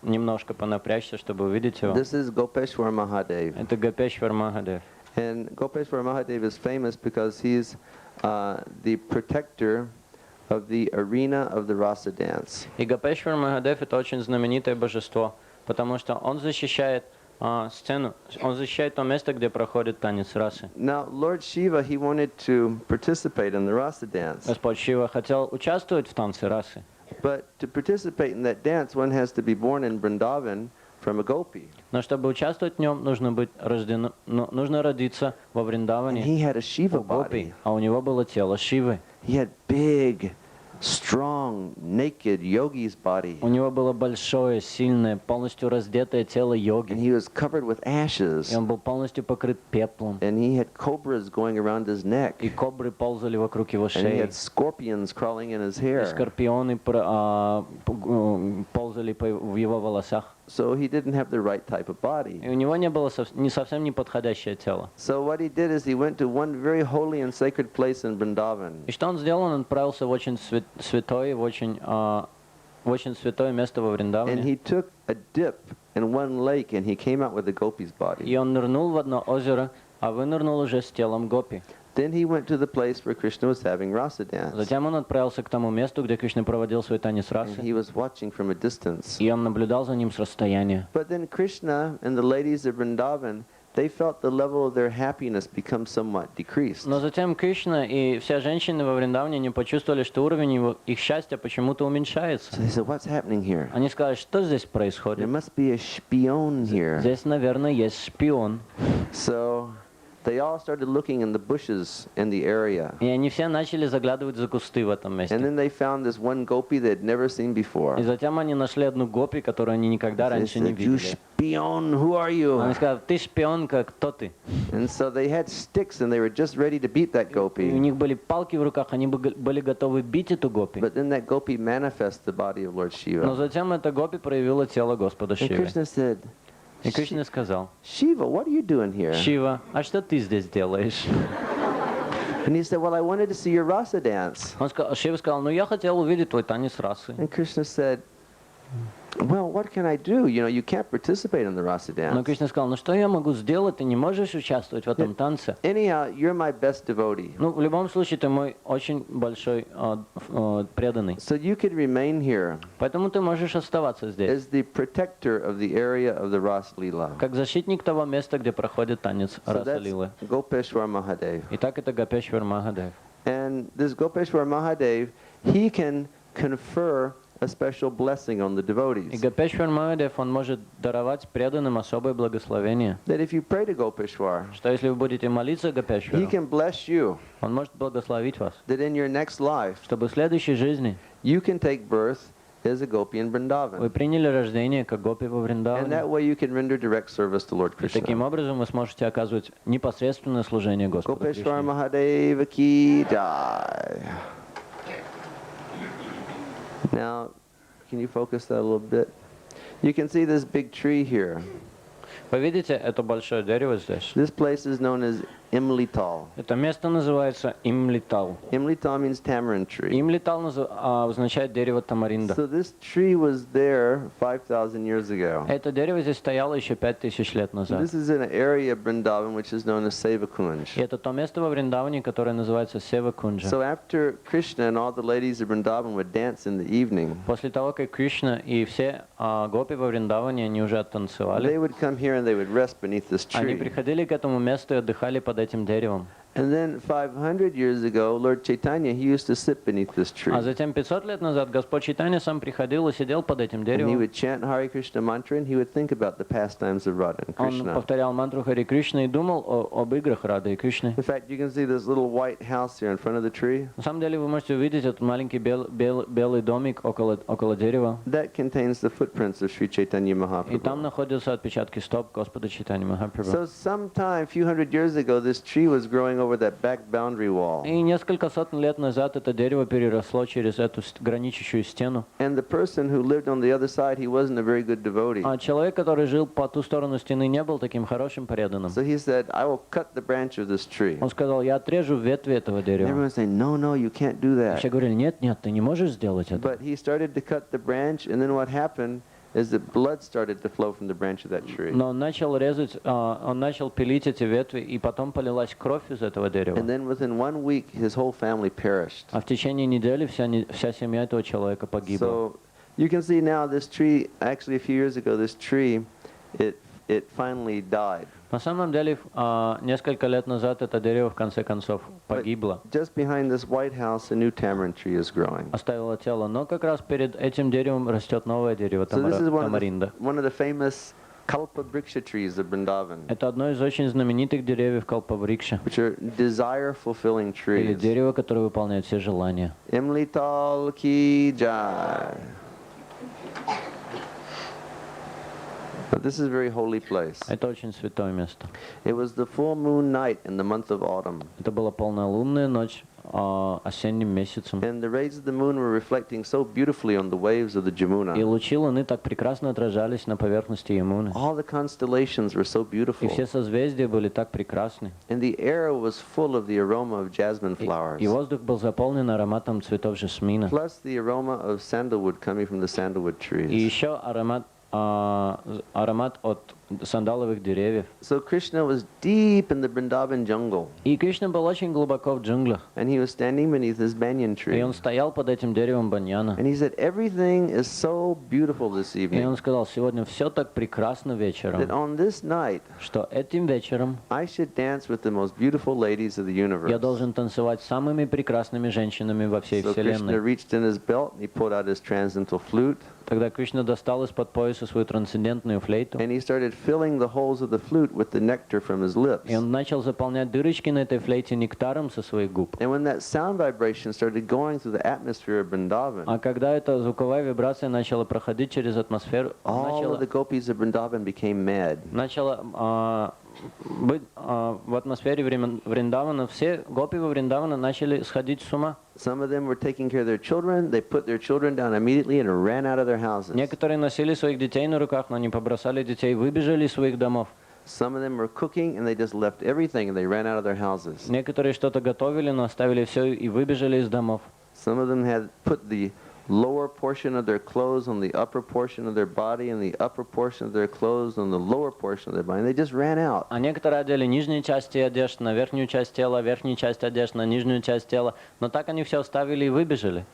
Speaker 2: немножко понапрячься, чтобы увидеть его.
Speaker 3: This is Gopeshwar Mahadev.
Speaker 2: Это Гопешвар Махадев.
Speaker 3: And Gopeshwar Mahadev is famous because he's the protector of the arena of the rasa dance.
Speaker 2: И Гопешвар Махадев — это очень знаменитое божество, потому что он защищает сцену, он защищает то место, где проходит танец расы.
Speaker 3: Now, Lord Shiva, he wanted to participate in the rasa dance.
Speaker 2: Господь Шива хотел участвовать в танце расы.
Speaker 3: But to participate in that dance, one has to be born in Vrindavan from a gopi.
Speaker 2: Но чтобы участвовать в нем, нужно родиться во Вриндаване
Speaker 3: He had a Shiva
Speaker 2: у гопи,
Speaker 3: body.
Speaker 2: а у него было тело Шивы.
Speaker 3: He had big, strong, naked yogi's body.
Speaker 2: У него было большое, сильное, полностью раздетое тело
Speaker 3: And
Speaker 2: йоги.
Speaker 3: he was covered with ashes.
Speaker 2: И он был полностью покрыт пеплом.
Speaker 3: And he had cobras going around his neck.
Speaker 2: И кобры ползали вокруг его
Speaker 3: And he
Speaker 2: шеи.
Speaker 3: had scorpions crawling in his
Speaker 2: И
Speaker 3: hair.
Speaker 2: скорпионы ползали в его волосах.
Speaker 3: so he didn't have the right type of body.
Speaker 2: И у него не было не совсем неподходящее тело.
Speaker 3: So what he did is he went to one very holy and sacred place in Vrindavan.
Speaker 2: И что он сделал? Он отправился в очень святое, в очень святое место во
Speaker 3: And
Speaker 2: Вриндаване.
Speaker 3: he took a dip in one lake and he came out with the gopi's body.
Speaker 2: И он нырнул в одно озеро, а вынырнул уже с телом гопи.
Speaker 3: Then he went to the place where Krishna was having rasa dance.
Speaker 2: Затем он отправился к тому месту, где Кришна проводил свой танец
Speaker 3: And
Speaker 2: расы.
Speaker 3: he was watching from a distance.
Speaker 2: И он наблюдал за ним с расстояния.
Speaker 3: But then Krishna and the ladies of Vrindavan, they felt the level of their happiness become somewhat decreased.
Speaker 2: Но затем Кришна и все женщины во Вриндаване не почувствовали, что уровень их счастья почему-то уменьшается.
Speaker 3: So they said, what's happening here?
Speaker 2: Они сказали, что здесь
Speaker 3: There
Speaker 2: происходит?
Speaker 3: must be a spion here.
Speaker 2: Здесь, наверное, есть шпион.
Speaker 3: So they all started looking in the bushes in the area.
Speaker 2: И они все начали заглядывать за кусты в этом
Speaker 3: And
Speaker 2: месте.
Speaker 3: then they found this one gopi they had never seen before.
Speaker 2: И затем они нашли одну гопи, которую они никогда
Speaker 3: They
Speaker 2: раньше не
Speaker 3: said, you
Speaker 2: видели.
Speaker 3: spion, who are you?
Speaker 2: Они сказали, ты шпионка, кто ты?
Speaker 3: And so they had sticks and they were just ready to beat that
Speaker 2: И у
Speaker 3: gopi.
Speaker 2: них были палки в руках, они были готовы бить эту гопи.
Speaker 3: But then that gopi manifested the body of Lord
Speaker 2: Но
Speaker 3: Shiva.
Speaker 2: затем эта гопи проявила тело Господа
Speaker 3: And
Speaker 2: Шивы.
Speaker 3: Krishna said,
Speaker 2: И Кришна сказал,
Speaker 3: Shiva, what are you doing here?
Speaker 2: Шива, а что ты здесь делаешь?
Speaker 3: And he said, well, I wanted to see your rasa dance.
Speaker 2: Шива сказал, ну я хотел увидеть твой танец расы.
Speaker 3: And Krishna said, well, what can I do? You know, you can't participate in the rasa
Speaker 2: Но
Speaker 3: dance.
Speaker 2: Кришна сказал, ну что я могу сделать? Ты не можешь участвовать в этом танце.
Speaker 3: Anyhow, you're my best devotee.
Speaker 2: Ну, в любом случае, ты мой очень большой преданный.
Speaker 3: So you could remain here
Speaker 2: Поэтому ты можешь оставаться здесь,
Speaker 3: as the protector of the area of the Ras Leela.
Speaker 2: как защитник того места, где проходит танец
Speaker 3: So
Speaker 2: Раса
Speaker 3: that's
Speaker 2: Лилы.
Speaker 3: Gopeshwar Mahadev.
Speaker 2: Итак, это Гопешвар Махадев.
Speaker 3: And this Gopeshwar Mahadev, he can confer a special blessing on the
Speaker 2: И
Speaker 3: devotees.
Speaker 2: Гопешвар Махадев, он может даровать преданным особое благословение.
Speaker 3: That if you pray to Gopeshwar,
Speaker 2: Что если вы будете молиться
Speaker 3: he
Speaker 2: Гопешвару,
Speaker 3: can bless you.
Speaker 2: он может благословить вас,
Speaker 3: That in your next life,
Speaker 2: чтобы в следующей жизни
Speaker 3: you can take birth as a gopi in
Speaker 2: вы
Speaker 3: Vrindavan.
Speaker 2: приняли рождение как гопи во
Speaker 3: And
Speaker 2: Вриндаване.
Speaker 3: that way you can render direct service to Lord
Speaker 2: И таким
Speaker 3: Krishna.
Speaker 2: образом вы сможете оказывать непосредственное служение Господу
Speaker 3: Gopeshwar
Speaker 2: Кришне.
Speaker 3: Mahadeva ki jai. Now, can you focus that a little bit? You can see this big tree here.
Speaker 2: Вы видите это большое дерево здесь?
Speaker 3: This place is known as Imlital.
Speaker 2: Это место называется Имлитал.
Speaker 3: Imlital means tamarind tree.
Speaker 2: Имлитал означает дерево тамаринда.
Speaker 3: So this tree was there 5,000 years ago.
Speaker 2: Это дерево здесь стояло еще 5000 лет назад.
Speaker 3: This is in an area of Vrindavan which is known as
Speaker 2: И
Speaker 3: Sevakunj.
Speaker 2: это то место во Вриндаване, которое называется Севакунджа.
Speaker 3: So after Krishna and all the ladies of Vrindavan would dance in the evening,
Speaker 2: После того, как Кришна и все гопи во Вриндаване, они уже
Speaker 3: they
Speaker 2: оттанцевали,
Speaker 3: would come here and they would rest beneath this
Speaker 2: они
Speaker 3: tree.
Speaker 2: приходили к этому месту и отдыхали под этим деревом.
Speaker 3: And then 500 years ago, Lord Chaitanya, he used to sit beneath this tree.
Speaker 2: А затем 500 лет назад Господь Чайтанья сам приходил и сидел под этим
Speaker 3: And he
Speaker 2: деревом.
Speaker 3: would chant Hare Krishna mantra and he would think about the pastimes of Radha and
Speaker 2: Он
Speaker 3: Krishna.
Speaker 2: повторял мантру Хари Кришны и думал об играх Рады и Кришны.
Speaker 3: In fact, you can see this little white house here in front of the tree.
Speaker 2: На самом деле вы можете увидеть этот маленький белый домик около дерева.
Speaker 3: That contains the footprints of Sri Chaitanya
Speaker 2: И там
Speaker 3: Mahaprabhu.
Speaker 2: находятся отпечатки стоп Господа Чайтаньи Махапрабху.
Speaker 3: So sometime, a few hundred years ago, this tree was growing over that back boundary wall.
Speaker 2: И несколько сотен лет назад это дерево переросло через эту граничащую стену.
Speaker 3: And the person who lived on the other side, he wasn't a very good devotee.
Speaker 2: А человек, который жил по ту сторону стены, не был таким хорошим преданным.
Speaker 3: So he said, I will cut the branch of this tree.
Speaker 2: Он сказал, я отрежу ветви этого
Speaker 3: And
Speaker 2: дерева.
Speaker 3: everyone's saying, no, no, you can't do
Speaker 2: И все
Speaker 3: that.
Speaker 2: говорили, нет, нет, ты не можешь сделать это.
Speaker 3: But he started to cut the branch, and then what happened is that blood started to flow from the branch of that tree.
Speaker 2: Но он начал резать, он начал пилить эти ветви, и потом полилась кровь из этого дерева.
Speaker 3: And then within 1 week, his whole family perished.
Speaker 2: А в течение недели вся семья этого человека погибла.
Speaker 3: So you can see now this tree, actually a few years ago, this tree, it finally died.
Speaker 2: На самом деле, несколько лет назад это дерево в конце концов погибло.
Speaker 3: Just behind this white house, a new tamarind tree is growing.
Speaker 2: Оставило тело. Но как раз перед этим деревом растет новое дерево,
Speaker 3: So this is
Speaker 2: тамаринда.
Speaker 3: one of the famous Kalpa Vriksha trees of Vrindavan,
Speaker 2: Это одно из очень знаменитых деревьев Калпаврикша.
Speaker 3: which are desire-fulfilling
Speaker 2: Или
Speaker 3: trees.
Speaker 2: дерево, которое выполняет все желания.
Speaker 3: Imlital ki jai. Now, this is a very holy place.
Speaker 2: Это очень святое место.
Speaker 3: It was the full moon night in the month of autumn.
Speaker 2: Это была полнолунная ночь осенним месяцем.
Speaker 3: And the rays of the moon were reflecting so beautifully on the waves of the
Speaker 2: И
Speaker 3: Jamuna.
Speaker 2: лучи луны так прекрасно отражались на поверхности Ямуны.
Speaker 3: All the constellations were so
Speaker 2: И
Speaker 3: beautiful.
Speaker 2: все созвездия были так прекрасны.
Speaker 3: And the air was full of the aroma of jasmine flowers.
Speaker 2: И воздух был заполнен ароматом цветов жасмина.
Speaker 3: Plus the aroma of sandalwood coming from the sandalwood
Speaker 2: И
Speaker 3: trees.
Speaker 2: еще аромат от сандаловых деревьев.
Speaker 3: So Krishna was deep in the Vrindavan jungle.
Speaker 2: И Кришна был очень глубоко в джунглях.
Speaker 3: And he was standing beneath this banyan
Speaker 2: И
Speaker 3: tree.
Speaker 2: он стоял под этим деревом баньяна.
Speaker 3: And he said, everything is so beautiful this
Speaker 2: И
Speaker 3: evening
Speaker 2: он сказал, сегодня все так прекрасно
Speaker 3: that
Speaker 2: вечером,
Speaker 3: on this night
Speaker 2: что этим вечером
Speaker 3: I should dance with the most beautiful ladies of the
Speaker 2: я
Speaker 3: universe.
Speaker 2: должен танцевать с самыми прекрасными женщинами во всей
Speaker 3: So Krishna
Speaker 2: вселенной.
Speaker 3: reached in his belt and he pulled out his transcendental flute
Speaker 2: Тогда Кришна достал из-под пояса свою трансцендентную флейту,
Speaker 3: and he started filling the holes of the flute with the nectar from his lips.
Speaker 2: и он начал заполнять дырочки на этой флейте нектаром со своих губ.
Speaker 3: And when that sound vibration started going through the atmosphere of Vrindavan,
Speaker 2: А когда эта звуковая вибрация начала проходить через атмосферу,
Speaker 3: all of the gopis of Vrindavan became mad.
Speaker 2: начала быть в атмосфере Вриндавана, все гопи во Вриндавана начали сходить с ума.
Speaker 3: Some of them were taking care of their children. They put their children down immediately and ran out of their houses.
Speaker 2: Некоторые носили своих детей на руках, но они побросали детей, выбежали из своих домов.
Speaker 3: Some of them were cooking and they just left everything and they ran out of their houses.
Speaker 2: Некоторые что-то готовили, но оставили все и выбежали из домов.
Speaker 3: Some of them had put the lower portion of their clothes on the upper portion of their body and the upper portion of their clothes on the lower portion of their body. And they just ran out.
Speaker 2: А некоторые одели нижние части одежды на верхнюю часть тела, верхнюю часть одежды на нижнюю часть тела, но так они все оставили и выбежали.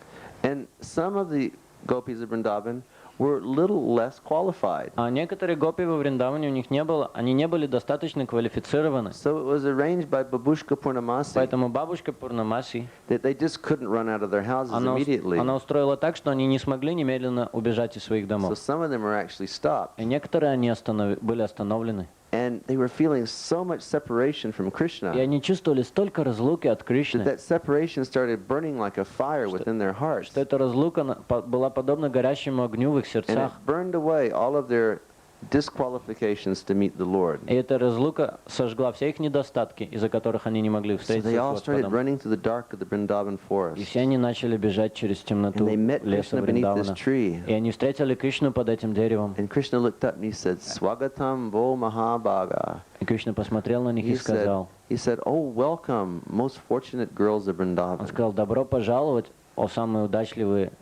Speaker 3: And some of the gopis of Vrindavan were a little less qualified.
Speaker 2: А некоторые гопи во Вриндаване у них не было, они не были достаточно квалифицированы.
Speaker 3: So it was arranged by Babushka Purnamasi
Speaker 2: Поэтому бабушка Пурнамаси,
Speaker 3: that they just couldn't run out of their houses immediately.
Speaker 2: она устроила так, что они не смогли немедленно убежать из своих
Speaker 3: So
Speaker 2: домов.
Speaker 3: some of them were actually stopped.
Speaker 2: И некоторые они были остановлены.
Speaker 3: And they were feeling so much separation from
Speaker 2: И
Speaker 3: Krishna
Speaker 2: они чувствовали столько разлуки от
Speaker 3: that
Speaker 2: Кришны,
Speaker 3: that separation started burning like a fire within their hearts.
Speaker 2: что эта разлука была подобна горящему огню в их
Speaker 3: And
Speaker 2: сердцах.
Speaker 3: it burned away all of their disqualifications to meet the Lord.
Speaker 2: И эта разлука сожгла все их недостатки, из-за которых они не могли
Speaker 3: So
Speaker 2: встретиться
Speaker 3: they
Speaker 2: с
Speaker 3: all started
Speaker 2: Господом.
Speaker 3: running through the dark of the Vrindavan
Speaker 2: И
Speaker 3: forest.
Speaker 2: все они начали бежать через темноту
Speaker 3: And they met
Speaker 2: леса
Speaker 3: Krishna beneath this
Speaker 2: Вриндавана.
Speaker 3: tree.
Speaker 2: И они встретили Кришну под этим деревом.
Speaker 3: And Krishna looked up and he said, Swagatam Vo Mahabhaga.
Speaker 2: И Кришна посмотрел на них и сказал,
Speaker 3: He said, oh, welcome, most fortunate girls of
Speaker 2: он
Speaker 3: Vrindavan.
Speaker 2: сказал, добро пожаловать, о самые удачливые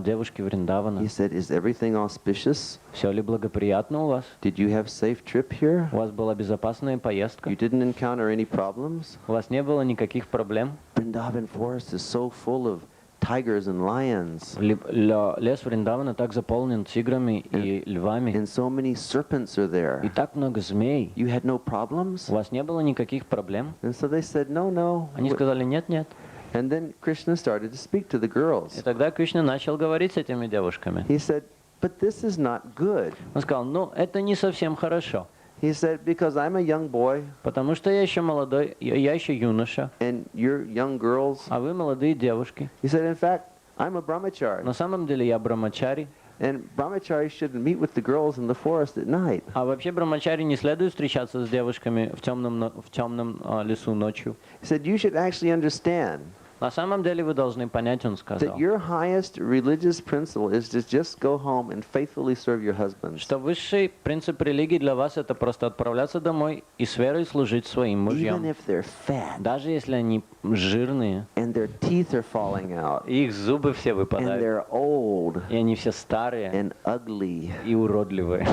Speaker 2: девушки Вриндавана.
Speaker 3: He said, is everything auspicious?
Speaker 2: Все ли благоприятно у вас?
Speaker 3: Did you have safe trip here?
Speaker 2: У вас была безопасная поездка?
Speaker 3: You didn't encounter any problems?
Speaker 2: У вас не было никаких проблем?
Speaker 3: Vrindavan forest is so full of tigers and lions.
Speaker 2: Лес Вриндавана так заполнен тиграми и львами.
Speaker 3: And so many serpents are
Speaker 2: И
Speaker 3: there.
Speaker 2: так много змей.
Speaker 3: You had no problems?
Speaker 2: У вас не было никаких проблем?
Speaker 3: And so they said, no, no.
Speaker 2: Они сказали, нет, нет.
Speaker 3: And then Krishna started to speak to the
Speaker 2: И
Speaker 3: girls.
Speaker 2: тогда Кришна начал говорить с этими девушками.
Speaker 3: He said, but this is not good.
Speaker 2: Он сказал, ну, это не совсем хорошо.
Speaker 3: He said, because I'm a young boy
Speaker 2: Потому что я еще молодой, я еще юноша,
Speaker 3: and you're young girls.
Speaker 2: а вы молодые девушки.
Speaker 3: He said, in fact, I'm a brahmachari.
Speaker 2: На самом деле я брамачари,
Speaker 3: And brahmacharis shouldn't meet with the girls in the forest at night.
Speaker 2: а вообще брамачари не следует встречаться с девушками в темном лесу ночью.
Speaker 3: He said, you should actually understand
Speaker 2: На самом деле вы должны понять, он
Speaker 3: that
Speaker 2: сказал,
Speaker 3: your highest religious principle is to just go home and faithfully serve your husbands.
Speaker 2: что высший принцип религии для вас это просто отправляться домой и с верой служить своим
Speaker 3: Even
Speaker 2: мужьям.
Speaker 3: if they're fat
Speaker 2: Даже если они жирные,
Speaker 3: and their teeth are falling out
Speaker 2: и их зубы все
Speaker 3: and
Speaker 2: выпадают,
Speaker 3: they're old
Speaker 2: и они все старые
Speaker 3: and ugly.
Speaker 2: и уродливые.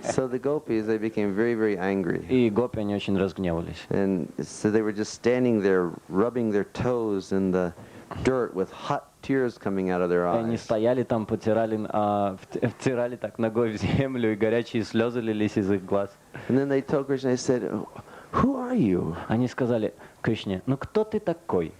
Speaker 3: So the gopis, they became very, very angry.
Speaker 2: И гопи, они очень разгневались.
Speaker 3: And so they were just standing there rubbing their toes in the dirt with hot tears coming out of their
Speaker 2: И они
Speaker 3: eyes.
Speaker 2: стояли там, втирали так ногой в землю, и горячие слезы лились из их глаз.
Speaker 3: And then they told Krishna, they said, who are you?
Speaker 2: Они сказали Кришне, ну кто ты такой?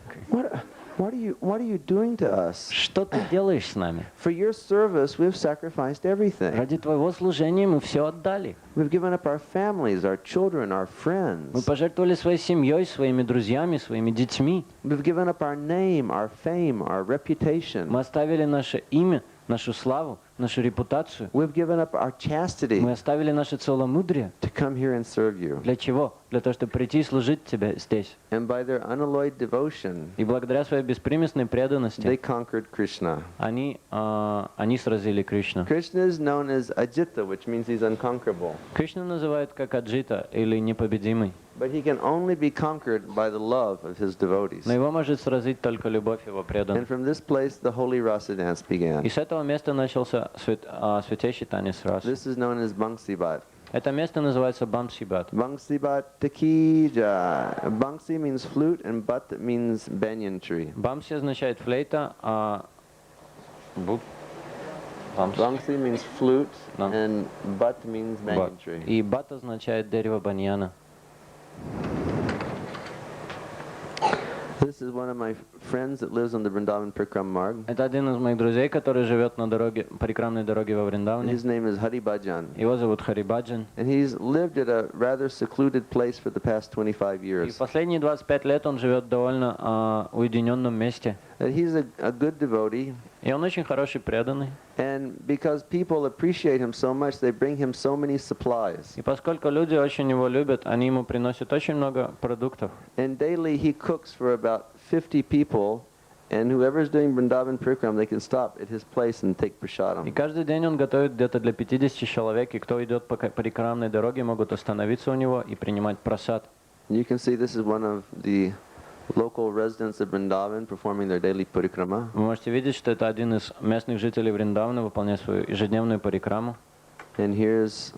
Speaker 3: What are you doing to us?
Speaker 2: Что ты делаешь с нами?
Speaker 3: For your service, we've sacrificed everything.
Speaker 2: Ради твоего служения мы все отдали.
Speaker 3: We've given up our families, our children, our
Speaker 2: Мы
Speaker 3: friends.
Speaker 2: пожертвовали своей семьей, своими друзьями, своими детьми.
Speaker 3: We've given up our name, our fame, our reputation.
Speaker 2: Мы оставили наше имя, нашу славу, нашу репутацию.
Speaker 3: We've given up our chastity
Speaker 2: Мы оставили наше целомудрие.
Speaker 3: to come here and serve you.
Speaker 2: Для чего? Для того, чтобы прийти и служить тебе здесь.
Speaker 3: And by their unalloyed devotion,
Speaker 2: И благодаря своей беспримесной
Speaker 3: they
Speaker 2: преданности
Speaker 3: conquered Krishna.
Speaker 2: они сразили Кришну.
Speaker 3: Krishna is known as Ajita, which means he's unconquerable.
Speaker 2: Кришну называют как Аджита или непобедимый.
Speaker 3: But he can only be conquered by the love of his devotees.
Speaker 2: Но его может сразить только любовь его
Speaker 3: And
Speaker 2: преданных.
Speaker 3: from this place, the holy rasa dance
Speaker 2: И
Speaker 3: began.
Speaker 2: с этого места начался святейший танец рас.
Speaker 3: This is known as Bangsi Bhat.
Speaker 2: Это место называется Бамсибат.
Speaker 3: Bangsi Bhat Taki Jai. Bangsi means flute and Bhat means banyan tree.
Speaker 2: Бамси означает флейта, а
Speaker 3: Bangsi means flute
Speaker 2: No.
Speaker 3: and Bhat means banyan tree.
Speaker 2: И бат означает дерево баньяна.
Speaker 3: This is one of my friends that lives on the Vrindavan Prikram Marg.
Speaker 2: Это один из моих друзей, который живет на дороге, парикрамной дороге во Вриндаване.
Speaker 3: His name is Hari Bhajan.
Speaker 2: Его зовут Харибаджан.
Speaker 3: And he's lived at a rather secluded place for the past 25
Speaker 2: И
Speaker 3: years.
Speaker 2: последние 25 лет он живет в довольно уединенном месте.
Speaker 3: And he's a good devotee.
Speaker 2: И он очень хороший преданный.
Speaker 3: And because people appreciate him so much, they bring him so many supplies.
Speaker 2: И поскольку люди очень его любят, они ему приносят очень много продуктов.
Speaker 3: And daily he cooks for about 50 people. And whoever's doing Vrindavan Prikram, they can stop at his place and take
Speaker 2: И
Speaker 3: prasadam.
Speaker 2: каждый день он готовит где-то для 50 человек, и кто идет по парикрамной дороге, могут остановиться у него и принимать прасад.
Speaker 3: You can see this is one of the local residents of Vrindavan performing their daily parikrama.
Speaker 2: Вы можете видеть, что это один из местных жителей Вриндавана, выполняет свою ежедневную парикраму.
Speaker 3: And here's,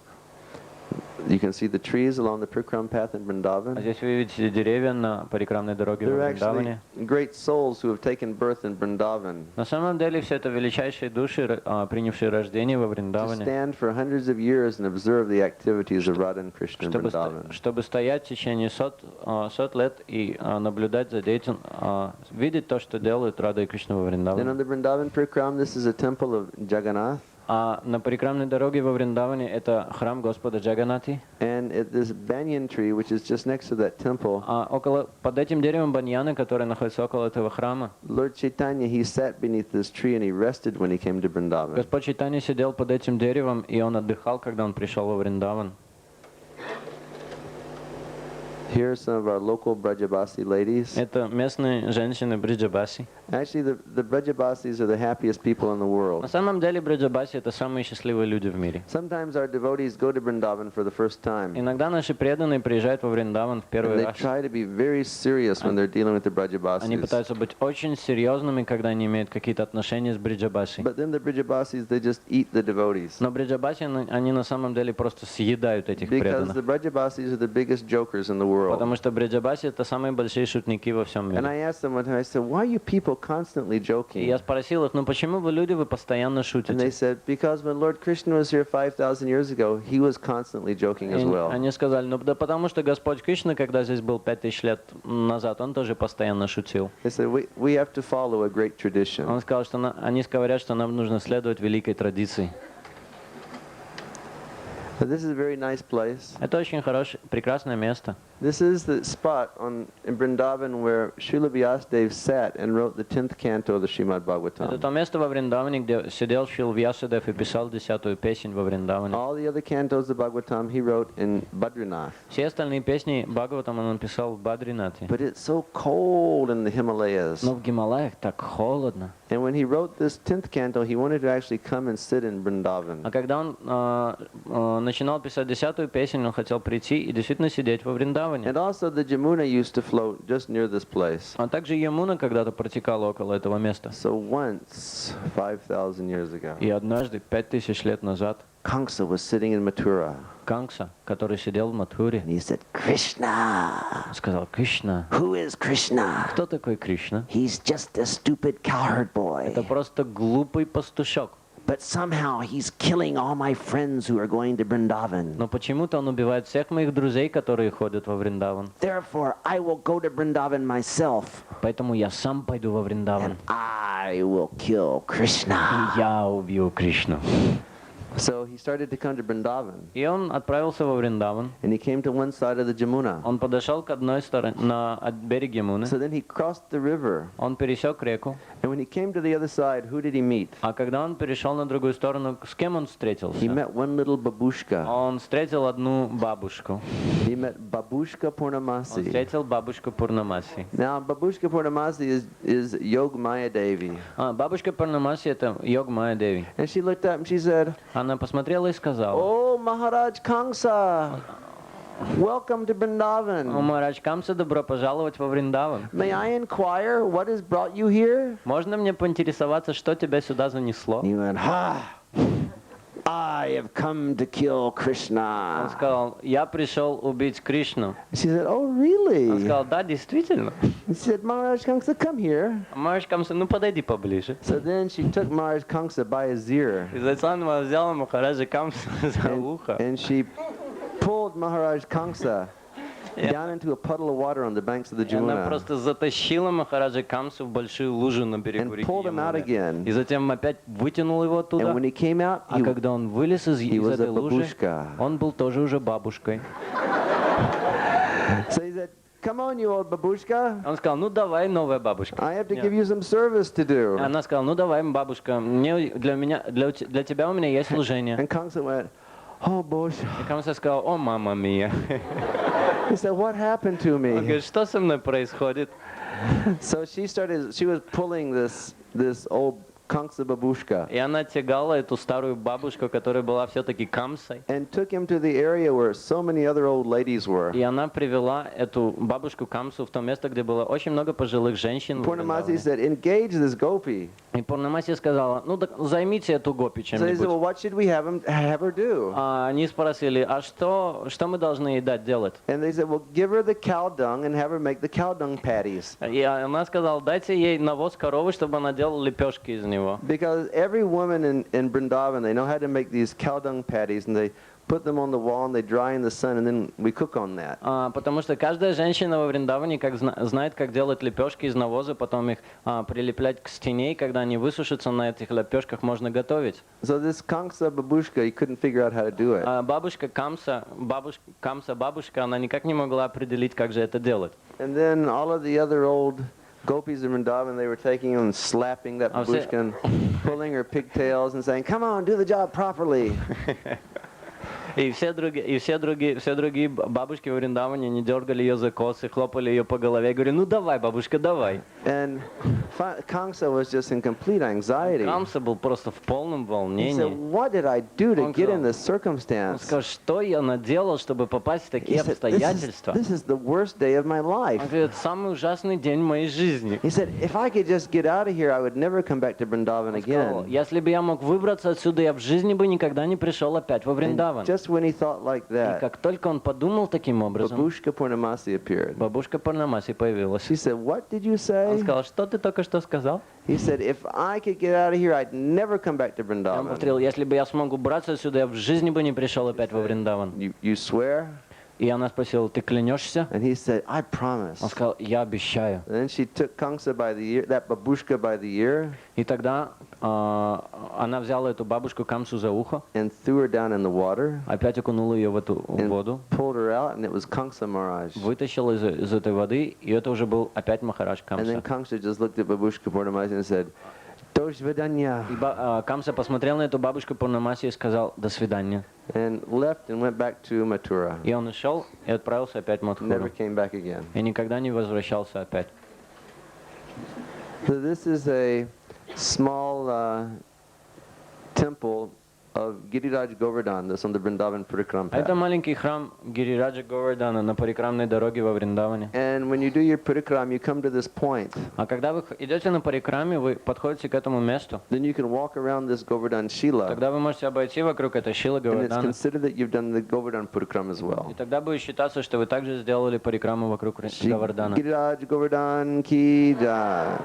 Speaker 3: you can see the trees along the Prikram path in
Speaker 2: А
Speaker 3: Vrindavan.
Speaker 2: здесь вы видите деревья на парикрамной дороге во
Speaker 3: They're actually
Speaker 2: Вриндаване.
Speaker 3: great souls who have taken birth in Vrindavan
Speaker 2: На самом деле все это величайшие души, принявшие рождение во
Speaker 3: to
Speaker 2: Вриндаване,
Speaker 3: stand for hundreds of years and observe the activities of Radha and Krishna in Vrindavan.
Speaker 2: чтобы стоять в течение сот лет и наблюдать за деятельностью, видеть то, что делают Рада и Кришна во
Speaker 3: And
Speaker 2: Вриндаване.
Speaker 3: on the Vrindavan Prikram, this is a temple of Jagannath.
Speaker 2: А на парикрамной дороге во Вриндаване это храм Господа Джаганати.
Speaker 3: And at this banyan tree, which is just next to that temple,
Speaker 2: Под этим деревом баньяна, которое находится около этого храма,
Speaker 3: Lord Chaitanya, he sat beneath this tree and he rested when he came to Vrindavan.
Speaker 2: Господь Чайтанья сидел под этим деревом, и он отдыхал, когда он пришел во Вриндаван.
Speaker 3: Here are some of our local Brajabasi ladies.
Speaker 2: Это местные женщины Бриджабаси.
Speaker 3: Actually, the Brajabasis are the happiest people in the
Speaker 2: На
Speaker 3: world.
Speaker 2: самом деле Бриджабаси это самые счастливые люди в мире.
Speaker 3: Sometimes our devotees go to Vrindavan for the first time.
Speaker 2: Иногда наши преданные приезжают во Вриндаван в
Speaker 3: And
Speaker 2: первый
Speaker 3: they
Speaker 2: раз.
Speaker 3: try to be very serious when they're dealing with the
Speaker 2: Они
Speaker 3: Brajabasis.
Speaker 2: пытаются быть очень серьезными, когда они имеют какие-то отношения с Бриджабаси.
Speaker 3: But then the Brajabasis, they just eat the devotees.
Speaker 2: Но Бриджабаси, они на самом деле просто съедают этих
Speaker 3: Because the
Speaker 2: преданных.
Speaker 3: Brajabasis are the biggest jokers in the world.
Speaker 2: Потому что Бриджабаси это самые большие шутники во всем
Speaker 3: And
Speaker 2: мире.
Speaker 3: I asked them one time, I said, why are you people constantly
Speaker 2: И
Speaker 3: joking?
Speaker 2: я спросил их, ну почему вы люди, вы постоянно
Speaker 3: And they
Speaker 2: шутите?
Speaker 3: said, because when Lord Krishna was here 5,000 years ago, he was constantly joking as
Speaker 2: И
Speaker 3: well.
Speaker 2: они сказали, ну да потому что Господь Кришна, когда здесь был 5000 лет назад, он тоже постоянно шутил.
Speaker 3: They said, we have to follow a great tradition.
Speaker 2: Он сказал, что они говорят, что нам нужно следовать великой традиции.
Speaker 3: But this is a very nice place.
Speaker 2: Это очень хорошее, прекрасное место.
Speaker 3: This is the spot in Vrindavan where Srila Vyasadeva sat and wrote the 10th canto of the Srimad
Speaker 2: Это
Speaker 3: Bhagavatam.
Speaker 2: то место во Вриндаване, где сидел Шрила Вьясадев и писал 10-ю песнь во Вриндаване.
Speaker 3: All the other cantos of Bhagavatam he wrote in Badrinath.
Speaker 2: Все остальные песни Бхагаватам он написал в Бадринате.
Speaker 3: But it's so cold in the Himalayas.
Speaker 2: Но в Гималаях так холодно.
Speaker 3: And when he wrote this 10th canto, he wanted to actually come and sit in Vrindavan.
Speaker 2: А когда он начинал писать 10-ю песню, он хотел прийти и действительно сидеть во Вриндаване.
Speaker 3: And also the Jamuna used to float just near this place.
Speaker 2: А также Ямуна когда-то протекала около этого места.
Speaker 3: So once, 5,000 years ago,
Speaker 2: И однажды, 5000 лет назад,
Speaker 3: Kamsa was sitting in Mathura.
Speaker 2: Камса, который сидел в Матхуре,
Speaker 3: And he said, Krishna!
Speaker 2: сказал: Кришна.
Speaker 3: Who is Krishna?
Speaker 2: Кто такой Кришна?
Speaker 3: He's just a stupid cowherd
Speaker 2: Это
Speaker 3: boy.
Speaker 2: просто глупый пастушок.
Speaker 3: But somehow he's killing all my friends who are going to Vrindavan.
Speaker 2: Но почему-то он убивает всех моих друзей, которые ходят во Вриндаван.
Speaker 3: Therefore, I will go to Vrindavan myself.
Speaker 2: Поэтому я сам пойду во Вриндаван.
Speaker 3: And I will kill Krishna.
Speaker 2: И я убью Кришну.
Speaker 3: So he started to come to Vrindavan,
Speaker 2: И он отправился во Вриндаван.
Speaker 3: and he came to one side of the Jamuna.
Speaker 2: Он подошел к одной стороне, на берег Ямуны.
Speaker 3: So then he crossed the river,
Speaker 2: Он пересек реку.
Speaker 3: and when he came to the other side, who did he meet?
Speaker 2: А когда он перешел на другую сторону, с кем он встретился?
Speaker 3: He met one little babushka.
Speaker 2: Он встретил одну бабушку.
Speaker 3: He met Babushka
Speaker 2: Он
Speaker 3: Purnamasi.
Speaker 2: встретил бабушку Пурнамаси.
Speaker 3: Now, Babushka Purnamasi is Yog Maya Devi.
Speaker 2: Бабушка Пурнамаси — это Йог Майя Деви.
Speaker 3: And she looked up and she said,
Speaker 2: Она посмотрела и сказала:
Speaker 3: "Oh, Maharaj Kamsa, welcome to
Speaker 2: «О,
Speaker 3: Vrindavan.
Speaker 2: Махарадж Камса, добро пожаловать во Вриндаван.
Speaker 3: May I inquire what has brought you here?"
Speaker 2: Можно мне поинтересоваться, что тебя сюда занесло?»
Speaker 3: He went, "Ha! I have come to kill
Speaker 2: Он
Speaker 3: Krishna."
Speaker 2: сказал: «Я пришел убить Кришну».
Speaker 3: She said, "Oh,
Speaker 2: Он
Speaker 3: really?"
Speaker 2: сказал: «Да, действительно».
Speaker 3: He said, "Maharaj Kamsa, come here."
Speaker 2: Махарадж Камса: «Ну, подойди поближе».
Speaker 3: So then she took Maharaj Kamsa by his ear,
Speaker 2: И затем она взяла Махараджа Камса за ухо.
Speaker 3: and she pulled Maharaj Kamsa
Speaker 2: Yeah.
Speaker 3: down into a puddle of water on the banks of the
Speaker 2: И она
Speaker 3: Jamuna,
Speaker 2: просто затащила Махараджа Камсу в большую лужу на берегу
Speaker 3: and
Speaker 2: реки
Speaker 3: pulled him out
Speaker 2: Ямуны.
Speaker 3: again.
Speaker 2: И затем опять вытянул его
Speaker 3: And
Speaker 2: оттуда.
Speaker 3: when he came out,
Speaker 2: А когда он вылез из
Speaker 3: he was
Speaker 2: этой
Speaker 3: a
Speaker 2: лужи,
Speaker 3: babushka.
Speaker 2: он был тоже уже бабушкой.
Speaker 3: So he said, "Come on, you old babushka.
Speaker 2: Он сказал: «Ну давай, новая бабушка».
Speaker 3: I have to
Speaker 2: Yeah.
Speaker 3: give you some service to
Speaker 2: И
Speaker 3: do."
Speaker 2: она сказала: «Ну давай, бабушка, для тебя у меня есть служение».
Speaker 3: And Kamsa went, "Oh, bosh."
Speaker 2: И Камса сказал: «О, мама мия».
Speaker 3: He said, "What happened to
Speaker 2: Он
Speaker 3: me?"
Speaker 2: говорит: «Что со мной происходит?»
Speaker 3: So she was pulling this old Kamsa babushka
Speaker 2: И она тягала эту старую бабушку, которая была все-таки Камсой.
Speaker 3: and took him to the area where so many other old ladies were.
Speaker 2: И она привела эту бабушку Камсу в то место, где было очень много пожилых женщин. в
Speaker 3: Purnamasi
Speaker 2: Вриндаване.
Speaker 3: said, "Engage this gopi."
Speaker 2: И Пурнамаси сказала: «Ну так займите эту гопи
Speaker 3: So they said, "Well,
Speaker 2: чем-нибудь».
Speaker 3: what should we have her do?"
Speaker 2: Они спросили: «А что мы должны ей дать делать?»
Speaker 3: And they said, "Well, give her the cow dung and have her make the cow dung patties."
Speaker 2: И она сказала: «Дайте ей навоз коровы, чтобы она делала лепешки из него».
Speaker 3: Because every woman in Vrindavan, they know how to make these cow dung patties, and they put them on the wall and they dry in the sun, and then we cook on that.
Speaker 2: Потому что каждая женщина во Вриндаване знает, как делать лепешки из навоза, потом их прилеплять к стене, и когда они высушатся, на этих лепешках можно готовить.
Speaker 3: So this Kamsa babushka, he couldn't figure out how to do it.
Speaker 2: Бабушка бабушка, она никак не могла определить, как же это делать.
Speaker 3: And then all of the other old gopis in Vrindavan, they were taking him and slapping that babushka and pulling her pigtails and saying, "Come on, do the job properly."
Speaker 2: И все другие бабушки в Вриндаване, они дергали ее за косы, хлопали ее по голове, говорили: «Ну давай, бабушка, давай».
Speaker 3: And Kamsa was just in complete anxiety.
Speaker 2: Камса был просто в полном
Speaker 3: He said,
Speaker 2: волнении.
Speaker 3: "What did I do to
Speaker 2: Он
Speaker 3: get in
Speaker 2: сказал-
Speaker 3: this
Speaker 2: Он
Speaker 3: circumstance?"
Speaker 2: сказал: «Что я наделал, чтобы попасть в
Speaker 3: He
Speaker 2: такие
Speaker 3: said,
Speaker 2: обстоятельства?»
Speaker 3: this is the worst day of my life.
Speaker 2: Он говорит: «Это самый ужасный день моей жизни».
Speaker 3: He said, "If I could just get out of here, I would never come back to Vrindavan
Speaker 2: Он сказал:
Speaker 3: again."
Speaker 2: «Если бы я мог выбраться отсюда, я в жизни бы никогда не пришел опять во
Speaker 3: And
Speaker 2: Вриндаван».
Speaker 3: just when he thought like
Speaker 2: И
Speaker 3: that,
Speaker 2: как только он подумал таким образом,
Speaker 3: Babushka Purnamasi appeared.
Speaker 2: бабушка Пурнамаси появилась.
Speaker 3: She said, "What did you
Speaker 2: Он
Speaker 3: say?"
Speaker 2: сказал: «Что ты только что сказал?»
Speaker 3: He said, "If I could get out of here, I'd never come back to
Speaker 2: Он
Speaker 3: Vrindavan."
Speaker 2: повторил: «Если бы я смог убраться отсюда, я в жизни бы не пришел опять во Вриндаван».
Speaker 3: You swear?
Speaker 2: И она спросила: «Ты клянешься?»
Speaker 3: And he said, "I promise."
Speaker 2: Он сказал: «Я обещаю».
Speaker 3: And then she took Kamsa by the ear, that babushka by the ear,
Speaker 2: И тогда она взяла эту бабушку Камсу за ухо,
Speaker 3: and threw her down in the water,
Speaker 2: опять окунула ее в эту
Speaker 3: and
Speaker 2: воду,
Speaker 3: pulled her out, and it was Kamsa Maharaj.
Speaker 2: вытащила из этой воды, и это уже был опять Махарадж
Speaker 3: And then
Speaker 2: Камса.
Speaker 3: Kamsa just looked at Babushka Purnamasi and said, "Dosh Vidanya,"
Speaker 2: И Камса посмотрел на эту бабушку Пурнамаси и сказал: «До свидания».
Speaker 3: and left and went back to Mathura.
Speaker 2: И он ушел и отправился опять в
Speaker 3: Never
Speaker 2: Мадхуру.
Speaker 3: came back again.
Speaker 2: И никогда не возвращался опять.
Speaker 3: So this is a small temple of Giriraj Govardhan that's on the Vrindavan Parikram
Speaker 2: Это
Speaker 3: path.
Speaker 2: маленький храм Гирираджа Говардана на парикрамной дороге во Вриндаване.
Speaker 3: And when you do your parikram, you come to this point.
Speaker 2: А когда вы идете на парикраме, вы подходите к этому месту.
Speaker 3: Then you can walk around this Govardhan Shila,
Speaker 2: Тогда вы можете обойти вокруг этой Шилы
Speaker 3: and it's
Speaker 2: Говардана.
Speaker 3: considered that you've done the Govardhan Parikram as
Speaker 2: И
Speaker 3: well.
Speaker 2: тогда будет считаться, что вы также сделали парикраму вокруг Говардана.
Speaker 3: Giriraj Govardhan ki jai.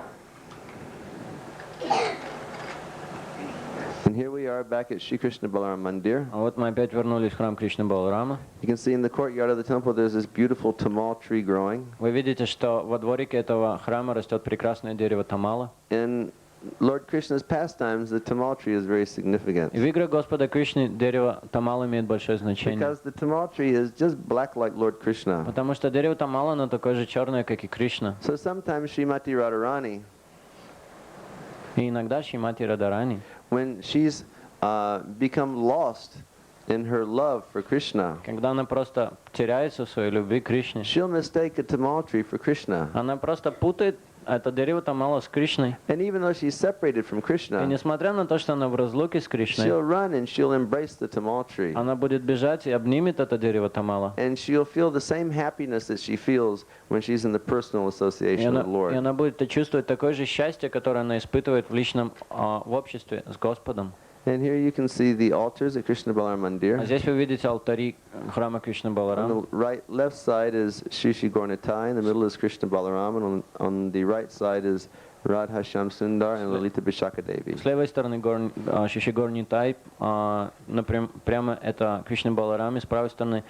Speaker 3: And here we are back at Shri Krishna Balaram Mandir.
Speaker 2: А вот мы опять вернулись в храм Кришны Баларама.
Speaker 3: You can see in the courtyard of the temple there's this beautiful tamal tree growing.
Speaker 2: Вы видите, что во дворике этого храма растет прекрасное дерево тамала.
Speaker 3: And Lord Krishna's pastimes, the tamal tree is very significant.
Speaker 2: И в играх Господа Кришны дерево Тамал имеет большое значение.
Speaker 3: Because the tamal tree is just black like Lord Krishna.
Speaker 2: Потому что дерево Тамала, оно такое же черное, как и Кришна.
Speaker 3: So sometimes Srimati Radharani,
Speaker 2: И иногда Шримати Радарани,
Speaker 3: when she's become lost in her love for Krishna,
Speaker 2: когда она просто теряется в своей любви к Кришне,
Speaker 3: she'll mistake a tamal tree for Krishna.
Speaker 2: она просто путает это дерево Тамала с Кришной.
Speaker 3: And even though she's separated from
Speaker 2: И
Speaker 3: Krishna,
Speaker 2: несмотря на то, что она в разлуке с Кришной,
Speaker 3: she'll run and she'll embrace the tamal tree.
Speaker 2: она будет бежать и обнимет это дерево Тамала.
Speaker 3: And she'll feel the same happiness that she feels when she's in the personal
Speaker 2: И
Speaker 3: association of the Lord.
Speaker 2: она будет чувствовать такое же счастье, которое она испытывает в личном в обществе с Господом.
Speaker 3: And here you can see the altars at Krishna Balaram
Speaker 2: А
Speaker 3: Mandir.
Speaker 2: здесь вы видите алтари храма Кришны
Speaker 3: On
Speaker 2: Баларам.
Speaker 3: the left side is Shri Shri Gaurnitai, in the middle is Krishna Balaram, and on the right side is Radha Shyam Sundar and Lalita Vishaka Devi.
Speaker 2: С левой стороны Шиши Горнитай, прямо это Кришна Баларам, и с правой стороны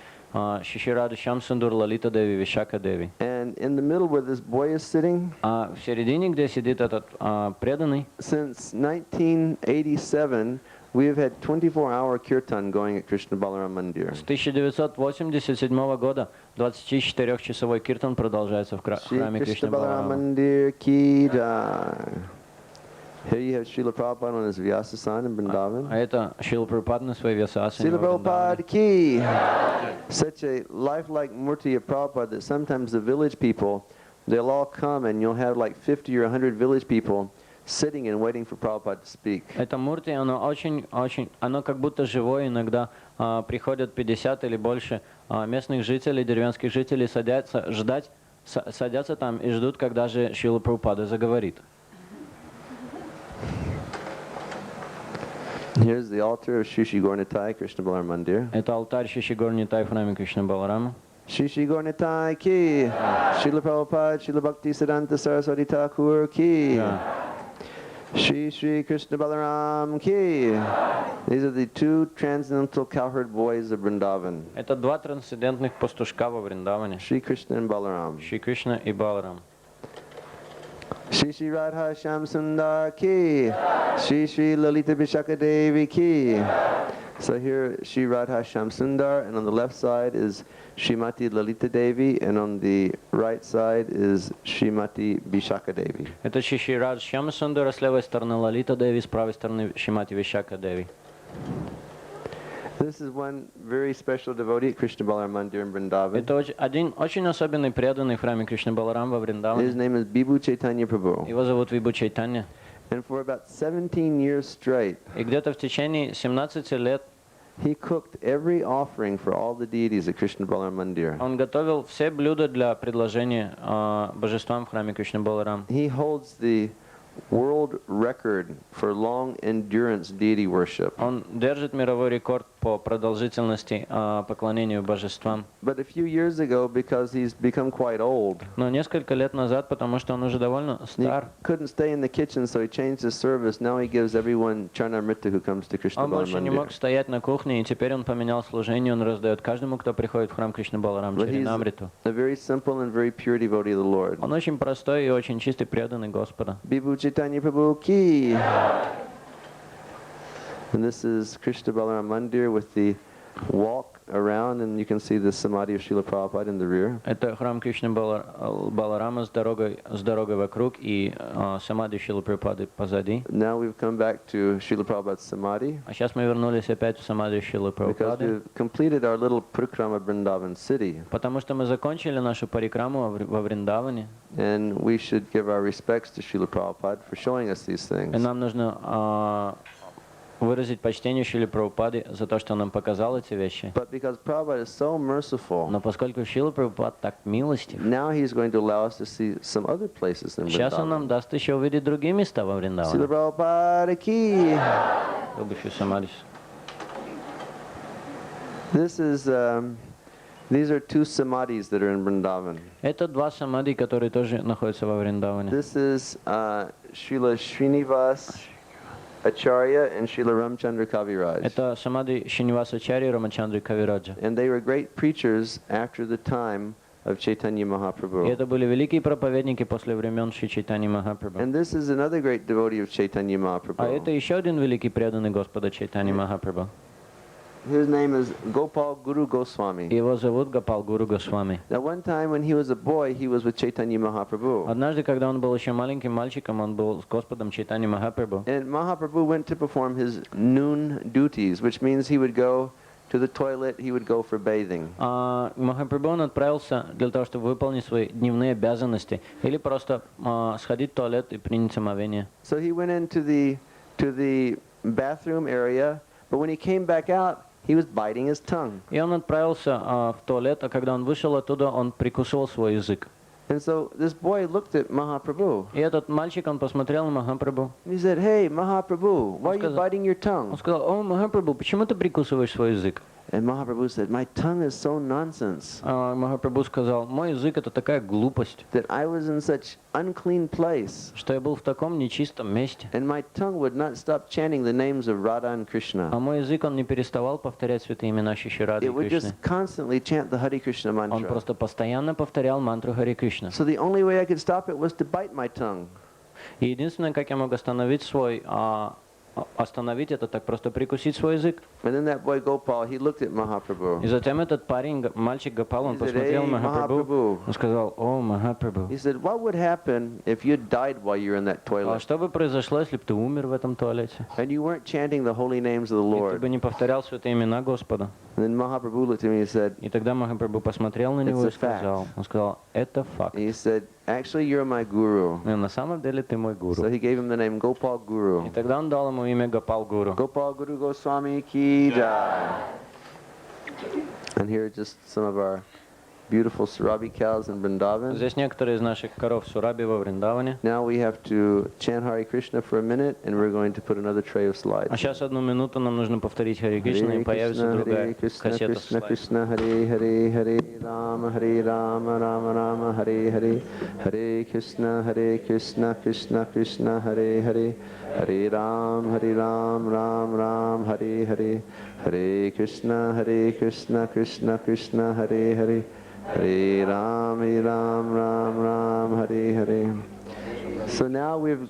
Speaker 2: Шиши Рада Шьям Сундар, Лалита Деви, Вишака Деви.
Speaker 3: And in the middle where this boy is sitting,
Speaker 2: А в середине, где сидит этот преданный,
Speaker 3: since 1987, we have had 24-hour kirtan going at Krishna Balaram Mandir.
Speaker 2: с 1987 года 24-часовой киртан продолжается в
Speaker 3: Shri
Speaker 2: храме
Speaker 3: Krishna
Speaker 2: Кришны
Speaker 3: Balaram
Speaker 2: Баларама.
Speaker 3: Mandir ki jai. Here you have Srila Prabhupada on his Vyasa-san in Vrindavan.
Speaker 2: А это Шрила Прабхупада на своей Вьясасане.
Speaker 3: Srila Prabhupada ki. Such a lifelike murti of Prabhupada that sometimes the village people, they'll all come and you'll have like 50 or 100 village people sitting and waiting for Prabhupada to speak.
Speaker 2: Это мурти, оно очень, оно как будто живое. Иногда приходят 50 или больше местных жителей, деревенских жителей, садятся там и ждут, когда же Шрила Прабхупада заговорит.
Speaker 3: Here's the altar of Shri Shri Gaurnitai, Krishna Balaram Mandir.
Speaker 2: Это алтарь Шиши Горнитай в храме Кришны Баларама.
Speaker 3: Shri Shri Gaurnitai ki. Srila Prabhupada, Srila Bhakti Siddhanta Saraswati Thakur ki. Shri Shri Krishna Balaram ki. These are the two transcendental cowherd boys of Vrindavan,
Speaker 2: Это два трансцендентных пастушка во Вриндаване.
Speaker 3: Shri Krishna and Balaram.
Speaker 2: Шри Кришна и Баларам.
Speaker 3: Shri Shri Radha Shyam Sundar ki. Shri Shri Lalita Vishaka Devi ki. So here Shri Radha Shyam Sundar, and on the left side is Srimati Lalita Devi, and on the right side is Srimati Vishaka Devi.
Speaker 2: Это Шиши Рад Шьяма Сундара, с левой стороны Лалита Деви, с правой стороны Шримати Вишака Деви.
Speaker 3: This is one very special devotee at Krishna Balaram Mandir in Vrindavan.
Speaker 2: Это один очень особенный преданный в храме Кришны Баларам во
Speaker 3: His
Speaker 2: Вриндаване.
Speaker 3: name is Bibhu Chaitanya Prabhu.
Speaker 2: Его зовут Вибу Чайтанья.
Speaker 3: And for about 17 years straight,
Speaker 2: И где-то в течение 17 лет
Speaker 3: he cooked every offering for all the deities at Krishna Balaram Mandir.
Speaker 2: он готовил все блюда для предложения божествам в храме Кришны Баларам.
Speaker 3: He holds the world record for long endurance deity worship.
Speaker 2: Он держит мировой рекорд по продолжительности поклонению божествам.
Speaker 3: But a few years ago, because he's become quite old,
Speaker 2: Но несколько лет назад, потому что он уже довольно
Speaker 3: he
Speaker 2: стар,
Speaker 3: couldn't stay in the kitchen, so he changed his service. Now he gives everyone Charnamrita who comes to Krishna
Speaker 2: он больше не
Speaker 3: Balaram
Speaker 2: мог
Speaker 3: Mandir.
Speaker 2: стоять на кухне, и теперь он поменял служение, он раздает каждому, кто приходит в храм Кришны Баларам,
Speaker 3: But he's
Speaker 2: Чаринамриту.
Speaker 3: a very simple and very pure devotee of the Lord.
Speaker 2: Он очень простой и очень чистый, преданный Господа.
Speaker 3: Bibhu Chaitanya Prabhu ki. And this is Krishna Balaram Mandir with the walk around, and you can see the samadhi of Srila Prabhupada in the rear.
Speaker 2: Это храм Кришны Баларама с дорогой вокруг и самадhi Шрилы Прабхупады позади.
Speaker 3: Now we've come back to Srila Prabhupada's samadhi
Speaker 2: А сейчас мы вернулись опять в самадhi Шрилы
Speaker 3: because
Speaker 2: Прабхупады,
Speaker 3: we've completed our little parikrama Vrindavan city,
Speaker 2: потому что мы закончили нашу парикраму во Вриндаване,
Speaker 3: and we should give our respects to Srila Prabhupada for showing us these
Speaker 2: и
Speaker 3: things.
Speaker 2: нам нужно выразить почтение Шриле Прабхупаде за то, что он нам показал эти вещи.
Speaker 3: But because Prabhupada is so merciful,
Speaker 2: Но поскольку Шрила Прабхупад так милостив,
Speaker 3: now he's going to allow us to see some other places in
Speaker 2: сейчас он нам
Speaker 3: Vrindavan.
Speaker 2: даст еще увидеть другие места во
Speaker 3: Srila
Speaker 2: Вриндаване.
Speaker 3: Prabhupada ki.
Speaker 2: Любящий самадhi.
Speaker 3: This is, these are two samadhis that are in Vrindavan.
Speaker 2: Это два самадhi, которые тоже находятся во Вриндаване.
Speaker 3: This is Srila Srinivas Acharya and Srila Ramchandra Kaviraj.
Speaker 2: Это самадhi Шиниваса Ачарьи и Рамачандры Кавираджа.
Speaker 3: And they were great preachers after the time of Chaitanya
Speaker 2: И
Speaker 3: Mahaprabhu.
Speaker 2: это были великие проповедники после времен Шри Чайтани Махапрабху.
Speaker 3: And this is another great devotee of Chaitanya
Speaker 2: А это
Speaker 3: Mahaprabhu.
Speaker 2: еще один великий преданный Господа Чайтани Махапрабху.
Speaker 3: His name is Gopal Guru Goswami.
Speaker 2: Его зовут Гопал Гуру Госвами.
Speaker 3: Now one time when he was a boy, he was with Chaitanya Mahaprabhu.
Speaker 2: Однажды, когда он был еще маленьким мальчиком, он был с Господом Чайтани Махапрабху.
Speaker 3: And Mahaprabhu went to perform his noon duties, which means he would go to the toilet, he would go for bathing.
Speaker 2: А Махапрабху он отправился для того, чтобы выполнить свои дневные обязанности или просто сходить в туалет и принять омовение.
Speaker 3: So he went into the bathroom area, but when he came back out, he was biting his tongue.
Speaker 2: И он отправился в туалет, а когда он вышел оттуда, он прикусывал свой язык.
Speaker 3: And so this boy looked at Mahaprabhu.
Speaker 2: И этот мальчик, он посмотрел на Махапрабху.
Speaker 3: He said, "Hey, Mahaprabhu, why are you biting your tongue?"
Speaker 2: Он сказал: "О, Махапрабху, почему ты прикусываешь свой язык?"
Speaker 3: And Mahaprabhu said, "My tongue is so nonsense
Speaker 2: А Махапрабху сказал: "Мой язык это такая глупость,
Speaker 3: that I was in such unclean place,
Speaker 2: что я был в таком нечистом месте.
Speaker 3: and my tongue would not stop chanting the names of Radha and
Speaker 2: А
Speaker 3: Krishna.
Speaker 2: мой язык, он не переставал повторять святые имена Шри Рады и
Speaker 3: It would
Speaker 2: Кришны.
Speaker 3: just constantly chant the Hare Krishna
Speaker 2: Он
Speaker 3: mantra.
Speaker 2: просто постоянно повторял мантру Харе Кришна.
Speaker 3: So the only way I could stop it was to bite my tongue."
Speaker 2: И единственное, как я мог остановить это, так просто прикусить свой язык.
Speaker 3: And then that boy Gopal, he looked at
Speaker 2: И
Speaker 3: Mahaprabhu.
Speaker 2: затем этот парень, мальчик Гопал, он
Speaker 3: He said,
Speaker 2: посмотрел
Speaker 3: "Hey,
Speaker 2: на Махапрабху,
Speaker 3: Mahaprabhu."
Speaker 2: он сказал: "О, Махапрабху,
Speaker 3: He said, "What would happen if you died while you were in that
Speaker 2: а
Speaker 3: toilet
Speaker 2: что бы произошло, если бы ты умер в этом туалете?
Speaker 3: and you weren't chanting the holy names of the
Speaker 2: И ты
Speaker 3: Lord?"
Speaker 2: бы не повторял святые имена Господа?"
Speaker 3: And then Mahaprabhu looked at me and said,
Speaker 2: И тогда Махапрабху посмотрел на
Speaker 3: It's
Speaker 2: него
Speaker 3: a
Speaker 2: и сказал, он сказал: "Это факт.
Speaker 3: he said, "Actually, you're my guru."
Speaker 2: И на самом деле ты мой
Speaker 3: So
Speaker 2: гуру."
Speaker 3: he gave him the name Gopal
Speaker 2: И
Speaker 3: Guru.
Speaker 2: тогда он дал ему имя Гопал Гуру.
Speaker 3: Gopal Guru Goswami ki jai. And here are just some of our beautiful Surabi cows in Vrindavan.
Speaker 2: Здесь некоторые из наших коров Сураби во Вриндаване.
Speaker 3: Now we have to chant Hare Krishna for a minute, and we're going to put another tray of slides.
Speaker 2: А сейчас 1 минуту нам нужно повторить Харе Кришна, и
Speaker 3: Hare
Speaker 2: появится
Speaker 3: Krishna,
Speaker 2: другая
Speaker 3: Hare Krishna,
Speaker 2: кассета с
Speaker 3: Krishna
Speaker 2: слайдами.
Speaker 3: Krishna, Hare Hare, Hare Rama, Rama Rama, Hare Hare, Hare Krishna, Krishna Krishna, Hare Hare, Hare Ram, Ram Ram, Hare Hare, Hare Krishna, Krishna Krishna, Hare Hare, Hare Ram, Ram Ram, Hare Hare. So now we've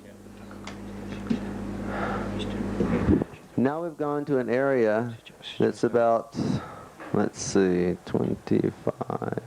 Speaker 3: gone to an area that's about, let's see, 25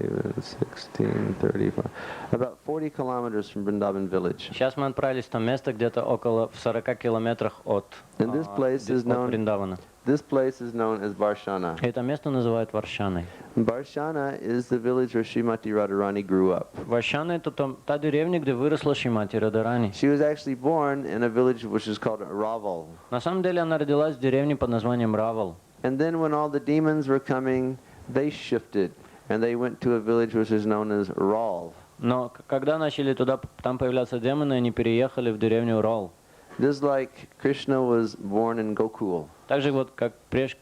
Speaker 3: and 16, 35, about 40 kilometers from Vrindavan village.
Speaker 2: Сейчас мы отправились в то место где-то около в 40 километрах от
Speaker 3: And this place is known.
Speaker 2: Вриндавана.
Speaker 3: This place is known as Varshana.
Speaker 2: Это место называют Варшаной.
Speaker 3: Varshana is the village where Srimati Radharani grew up.
Speaker 2: Варшана это та деревня, где выросла Шримати Радарани.
Speaker 3: She was actually born in a village which is called Raval.
Speaker 2: На самом деле она родилась в деревне под названием Равал.
Speaker 3: And then when all the demons were coming, they shifted and they went to a village which is known as Ral.
Speaker 2: Но когда начали там появляться демоны, они переехали в деревню Рал.
Speaker 3: Just like Krishna was born in Gokul.
Speaker 2: Так же вот как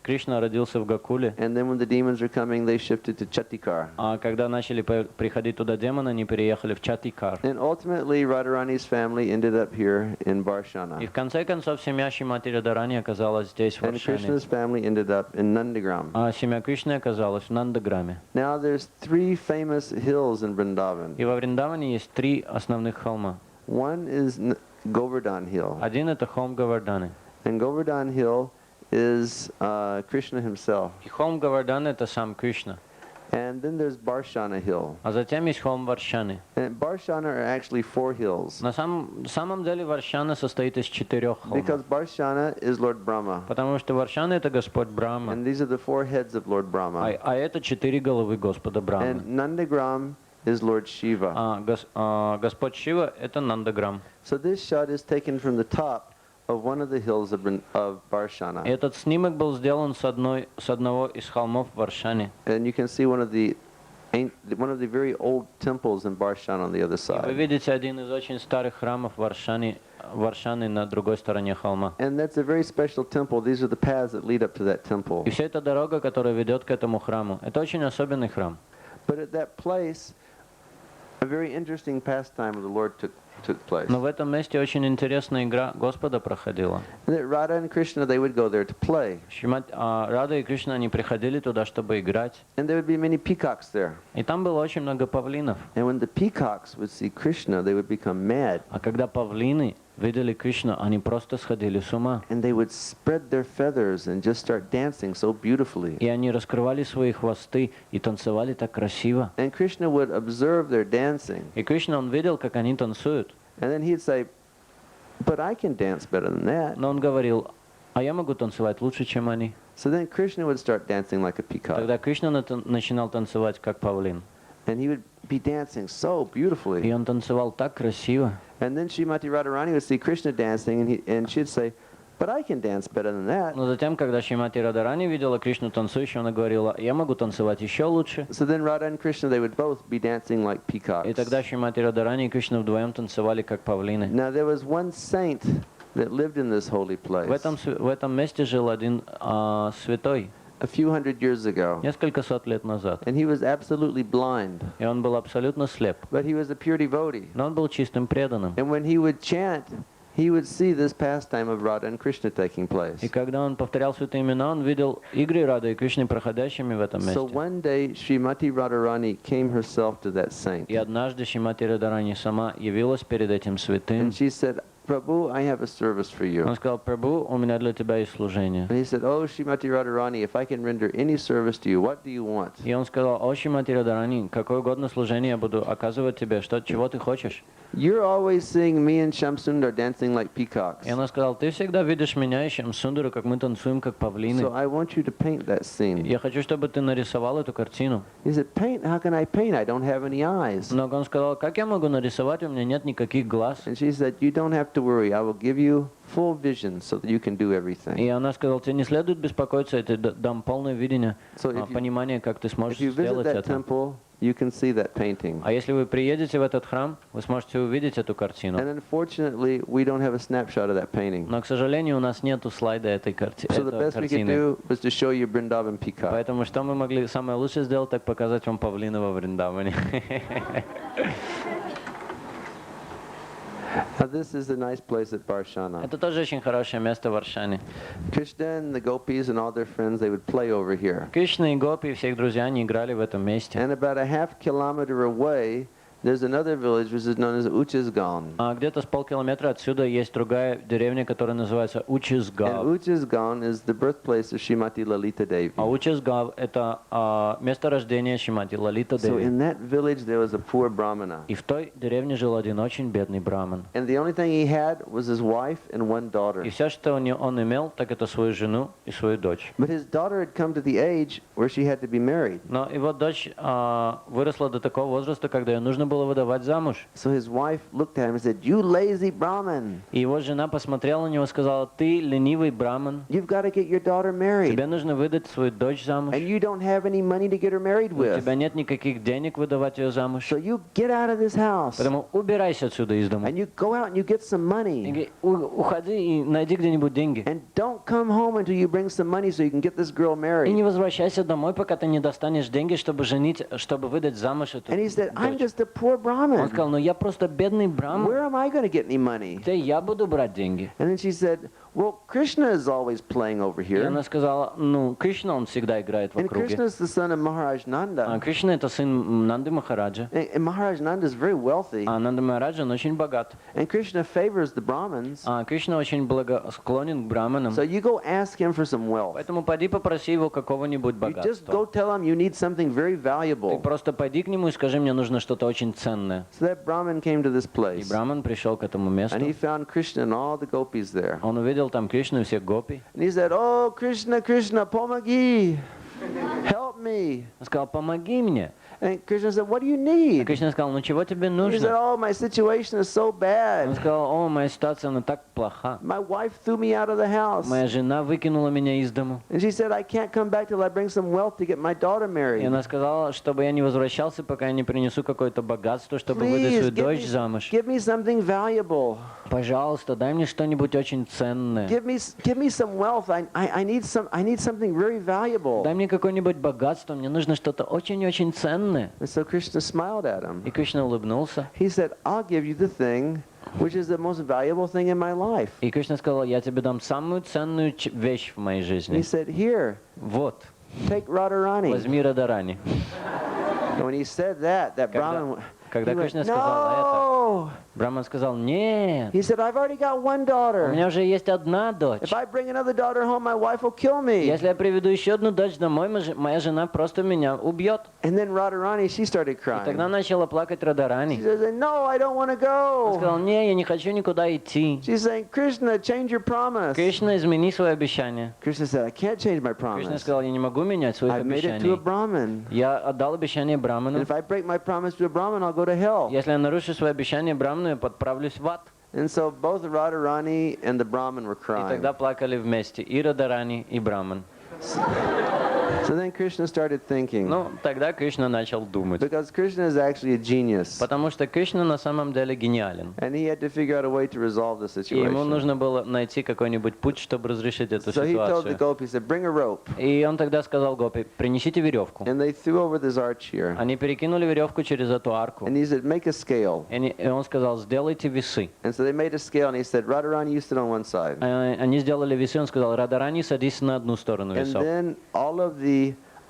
Speaker 2: Кришна родился в Гокуле,
Speaker 3: And then when the demons were coming, they shifted to Chatikar.
Speaker 2: а когда начали приходить туда демоны, они переехали в Чатикар.
Speaker 3: And ultimately, Radharani's family ended up here in
Speaker 2: И
Speaker 3: Varshana.
Speaker 2: в конце концов семья Шримати Радарани оказалась здесь, в
Speaker 3: And
Speaker 2: Варшане.
Speaker 3: Krishna's family ended up in Nandagram.
Speaker 2: А семья Кришны оказалась в Нандаграме.
Speaker 3: Now there's 3 famous hills in Vrindavan.
Speaker 2: И во Вриндаване есть 3 основных холма.
Speaker 3: One is Govardhan Hill.
Speaker 2: Один это холм Говарданы.
Speaker 3: And Govardhan Hill is Krishna himself.
Speaker 2: И холм Говарданы это сам Кришна.
Speaker 3: And then there's Barshana Hill.
Speaker 2: А затем есть холм Варшаны.
Speaker 3: And Barshana are actually 4 hills.
Speaker 2: На самом деле Варшана состоит из 4 холмов.
Speaker 3: Because Barshana is Lord Brahma.
Speaker 2: Потому что Варшана это Господь Брахма.
Speaker 3: And these are the 4 heads of Lord Brahma.
Speaker 2: А это 4 головы Господа Брахмы.
Speaker 3: And Nandagram is Lord Shiva.
Speaker 2: Господь Шива это Нандаграм.
Speaker 3: So this shot is taken from the top of one of the hills of Barshana.
Speaker 2: Этот снимок был сделан с одного из холмов в Варшане.
Speaker 3: And you can see one of the very old temples in Barshana on the other
Speaker 2: Вы
Speaker 3: side.
Speaker 2: видите один из очень старых храмов Варшаны на другой стороне холма.
Speaker 3: And that's a very special temple. These are the paths that lead up to that temple.
Speaker 2: И вся эта дорога, которая ведет к этому храму, это очень особенный храм.
Speaker 3: But at that place, a very interesting pastime of the Lord took took place.
Speaker 2: Но в этом месте очень интересная игра Господа проходила.
Speaker 3: And that Radha and Krishna, they would go there to play.
Speaker 2: Рада и Кришна, они приходили туда, чтобы играть.
Speaker 3: And there would be many peacocks there.
Speaker 2: И там было очень много павлинов.
Speaker 3: And when the peacocks would see Krishna, they would become mad.
Speaker 2: А когда павлины видели Кришну, они просто сходили с ума.
Speaker 3: And they would spread their feathers and just start dancing so beautifully.
Speaker 2: И они раскрывали свои хвосты и танцевали так красиво.
Speaker 3: And Krishna would observe their dancing.
Speaker 2: И Кришна, он видел, как они танцуют.
Speaker 3: And then he'd say, but I can dance better than that.
Speaker 2: Но он говорил, а я могу танцевать лучше, чем они.
Speaker 3: So then Krishna would start dancing like a peacock.
Speaker 2: Тогда Кришна начинал танцевать как павлин.
Speaker 3: And he would be dancing so
Speaker 2: И
Speaker 3: beautifully.
Speaker 2: он танцевал так красиво.
Speaker 3: And then Srimati Radharani would see Krishna dancing and she'd say, but I can dance better than that.
Speaker 2: Но затем, когда Шримати Радарани видела Кришну танцующую, она говорила, я могу танцевать еще лучше.
Speaker 3: So then Radha and Krishna, they would both be dancing like
Speaker 2: И
Speaker 3: peacocks.
Speaker 2: тогда Шримати Радарани и Кришна вдвоем танцевали как павлины.
Speaker 3: Now there was one saint that lived in this holy place
Speaker 2: В этом месте жил один святой
Speaker 3: a few hundred years ago.
Speaker 2: несколько сот лет назад.
Speaker 3: And he was absolutely blind,
Speaker 2: И он был абсолютно слеп.
Speaker 3: but he was a pure devotee.
Speaker 2: Но он был чистым преданным.
Speaker 3: And when he would chant, he would see this pastime of Radha and Krishna taking place.
Speaker 2: И когда он повторял святые имена, он видел игры Рады и Кришны проходящими в этом
Speaker 3: So
Speaker 2: месте.
Speaker 3: one day, Srimati Radharani came herself to that saint.
Speaker 2: И однажды Шримати Радарани сама явилась перед этим святым.
Speaker 3: And she said, Prabhu, I have a service for you.
Speaker 2: Он сказал, Прабху, у меня для тебя есть служение.
Speaker 3: And he said, oh, Srimati Radharani, if I can render any service to you, what do you want?
Speaker 2: И он сказал, о, Шримати Радарани, какое угодно служение я буду оказывать тебе, чего ты хочешь?
Speaker 3: You're always seeing me and Shamsundar dancing like peacocks.
Speaker 2: И она сказала, ты всегда видишь меня и Шамсундару, как мы танцуем, как павлины.
Speaker 3: So I want you to paint that scene.
Speaker 2: Я хочу, чтобы ты нарисовал эту картину.
Speaker 3: He said, paint? How can I paint? I don't have any eyes.
Speaker 2: Но он сказал, как я могу нарисовать, у меня нет никаких глаз.
Speaker 3: And she said, you don't have to worry. I will give you full vision so that you can do everything.
Speaker 2: И она сказала, тебе не следует беспокоиться, я тебе дам полное видение,
Speaker 3: So if you,
Speaker 2: понимание, как ты сможешь
Speaker 3: if you visit
Speaker 2: сделать
Speaker 3: that
Speaker 2: это.
Speaker 3: temple, you can see that painting.
Speaker 2: А если вы приедете в этот храм, вы сможете увидеть эту картину.
Speaker 3: And unfortunately, we don't have a snapshot of that painting.
Speaker 2: Но, к сожалению, у нас нету слайда этой
Speaker 3: So the best we could
Speaker 2: картины.
Speaker 3: do was to show you Vrindavan peacock.
Speaker 2: Поэтому что мы могли самое лучшее сделать, так показать вам павлина во Вриндаване.
Speaker 3: Now this is a nice place at Barshana.
Speaker 2: Это тоже очень хорошее место в Варшане.
Speaker 3: Krishna and the gopis and all their friends, they would play over here.
Speaker 2: Кришна и Гопи и все их друзья, они играли в этом месте.
Speaker 3: And about a half kilometer away, there's another village which is known as Uchisgan.
Speaker 2: А где-то с полкилометра отсюда есть другая деревня, которая называется
Speaker 3: And
Speaker 2: Учизгав.
Speaker 3: Uchisgan is the birthplace of Srimati Lalita Devi.
Speaker 2: А Учизгав это место рождения Шримати Лалита
Speaker 3: So
Speaker 2: Деви.
Speaker 3: in that village there was a poor brahmana.
Speaker 2: И в той деревне жил один очень бедный браман.
Speaker 3: And the only thing he had was his wife and one daughter.
Speaker 2: И все, что он имел, так это свою жену и свою дочь.
Speaker 3: But his daughter had come to the age where she had to be married.
Speaker 2: Но его дочь выросла до такого возраста, когда ее нужно было выдавать замуж.
Speaker 3: So his wife looked at him and said, you lazy Brahmin,
Speaker 2: И его жена посмотрела на него и сказала, ты ленивый браман,
Speaker 3: you've got to get your daughter married.
Speaker 2: тебе нужно выдать свою дочь замуж.
Speaker 3: And you don't have any money to get her married
Speaker 2: У
Speaker 3: with.
Speaker 2: тебя нет никаких денег выдавать ее замуж.
Speaker 3: So you get out of this house
Speaker 2: Поэтому убирайся отсюда из дома.
Speaker 3: and you go out and you get some
Speaker 2: И
Speaker 3: money.
Speaker 2: говори, уходи и найди где-нибудь деньги.
Speaker 3: And don't come home until you bring some money so you can get this girl
Speaker 2: И
Speaker 3: married.
Speaker 2: не возвращайся домой, пока ты не достанешь деньги, чтобы женить, чтобы выдать замуж эту
Speaker 3: And he said, I'm
Speaker 2: дочь.
Speaker 3: just a poor
Speaker 2: Он
Speaker 3: Brahmin.
Speaker 2: сказал, ну я просто бедный браман,
Speaker 3: Where am I going to get any money?
Speaker 2: где я буду брать деньги?
Speaker 3: And then she said, well, Krishna is always playing over
Speaker 2: И
Speaker 3: here.
Speaker 2: она сказала, ну Кришна, он всегда играет в
Speaker 3: And
Speaker 2: округе.
Speaker 3: Krishna is the son of Maharaj Nanda.
Speaker 2: Кришна это сын Нанды Махараджа.
Speaker 3: And Maharaj Nanda is very wealthy.
Speaker 2: А Нанда Махараджа, он очень богат.
Speaker 3: And Krishna favors the Brahmins.
Speaker 2: Кришна очень благосклонен к браманам.
Speaker 3: So you go ask him for some wealth.
Speaker 2: Поэтому пойди попроси его какого-нибудь
Speaker 3: You just go
Speaker 2: богатства.
Speaker 3: tell him you need something very
Speaker 2: Ты
Speaker 3: valuable.
Speaker 2: просто пойди к нему и скажи, мне нужно что-то очень ценное.
Speaker 3: So that Brahmin came to this
Speaker 2: И
Speaker 3: place.
Speaker 2: браман пришел к этому месту.
Speaker 3: And he found Krishna and all the gopis there.
Speaker 2: Он увидел там Кришну и всех гопи.
Speaker 3: And he said, oh, Krishna, Krishna, pomagi. Help me.
Speaker 2: Он сказал, помоги мне.
Speaker 3: And Krishna said, what do you
Speaker 2: А
Speaker 3: need?
Speaker 2: Кришна сказал, ну чего тебе
Speaker 3: He said,
Speaker 2: нужно?
Speaker 3: oh, my situation is so
Speaker 2: Он
Speaker 3: bad.
Speaker 2: сказал, о, моя ситуация, она так плоха.
Speaker 3: My wife threw me out of the house.
Speaker 2: Моя жена выкинула меня из дому.
Speaker 3: And she said, I can't come back till I bring some wealth to get my daughter
Speaker 2: И
Speaker 3: married.
Speaker 2: она сказала, чтобы я не возвращался, пока я не принесу какое-то богатство, чтобы выдать
Speaker 3: Please,
Speaker 2: свою дочь замуж.
Speaker 3: give me something valuable.
Speaker 2: Пожалуйста, дай мне что-нибудь очень ценное.
Speaker 3: Give me some wealth. I need something very valuable.
Speaker 2: Дай мне какое-нибудь богатство, мне нужно что-то очень-очень ценное. разумные.
Speaker 3: And so Krishna smiled at him.
Speaker 2: И Кришна улыбнулся.
Speaker 3: He said, I'll give you the thing which is the most valuable thing in my life.
Speaker 2: И Кришна сказал, я тебе дам самую ценную вещь в моей
Speaker 3: He
Speaker 2: жизни.
Speaker 3: said, here,
Speaker 2: Вот,
Speaker 3: take Radharani.
Speaker 2: возьми Радарани.
Speaker 3: And when he said that Brahmin,
Speaker 2: Когда
Speaker 3: he went,
Speaker 2: Кришна сказал это,
Speaker 3: no!
Speaker 2: Браман сказал, нет,
Speaker 3: He said, I've already got one
Speaker 2: у
Speaker 3: daughter.
Speaker 2: меня уже есть одна дочь.
Speaker 3: If I bring another daughter home, my wife will kill me.
Speaker 2: Если я приведу еще одну дочь домой, моя жена просто меня убьет.
Speaker 3: And then Radharani, she started
Speaker 2: И тогда
Speaker 3: crying.
Speaker 2: начала плакать Радарани.
Speaker 3: She said, no, I don't want to
Speaker 2: Он сказал,
Speaker 3: go.
Speaker 2: не, я не хочу никуда идти.
Speaker 3: She's saying, Krishna, change your promise.
Speaker 2: Кришна, измени свое обещание.
Speaker 3: Krishna said, I can't change my
Speaker 2: Кришна
Speaker 3: promise.
Speaker 2: сказал, я не могу менять своих
Speaker 3: I've made it to a
Speaker 2: обещаний.
Speaker 3: Brahmin.
Speaker 2: Я отдал обещание
Speaker 3: And
Speaker 2: Браману.
Speaker 3: if I break my promise to a Brahmin, I'll go to hell.
Speaker 2: Если я нарушу свое обещание Браману, я подправлюсь в ад.
Speaker 3: And so both Radharani and the Brahmin were
Speaker 2: И
Speaker 3: crying.
Speaker 2: тогда плакали вместе и Радарани, и Браман.
Speaker 3: So then Krishna started thinking,
Speaker 2: Ну, тогда Кришна начал думать.
Speaker 3: because Krishna is actually a genius,
Speaker 2: Потому что Кришна на самом деле гениален.
Speaker 3: and he had to figure out a way to resolve the
Speaker 2: И ему
Speaker 3: situation.
Speaker 2: нужно было найти какой-нибудь путь, чтобы разрешить эту
Speaker 3: So he told the
Speaker 2: ситуацию.
Speaker 3: gopis, he said, bring a rope.
Speaker 2: И он тогда сказал Гопи, принесите веревку.
Speaker 3: And they threw over this arch here.
Speaker 2: Они перекинули веревку через эту арку.
Speaker 3: And he said, make a scale.
Speaker 2: И он сказал, сделайте весы.
Speaker 3: And so they made a scale, and he said, Radharani, you sit on one side.
Speaker 2: Они сделали весы, он сказал, Радарани, садись на одну сторону
Speaker 3: And
Speaker 2: весов.
Speaker 3: then all of the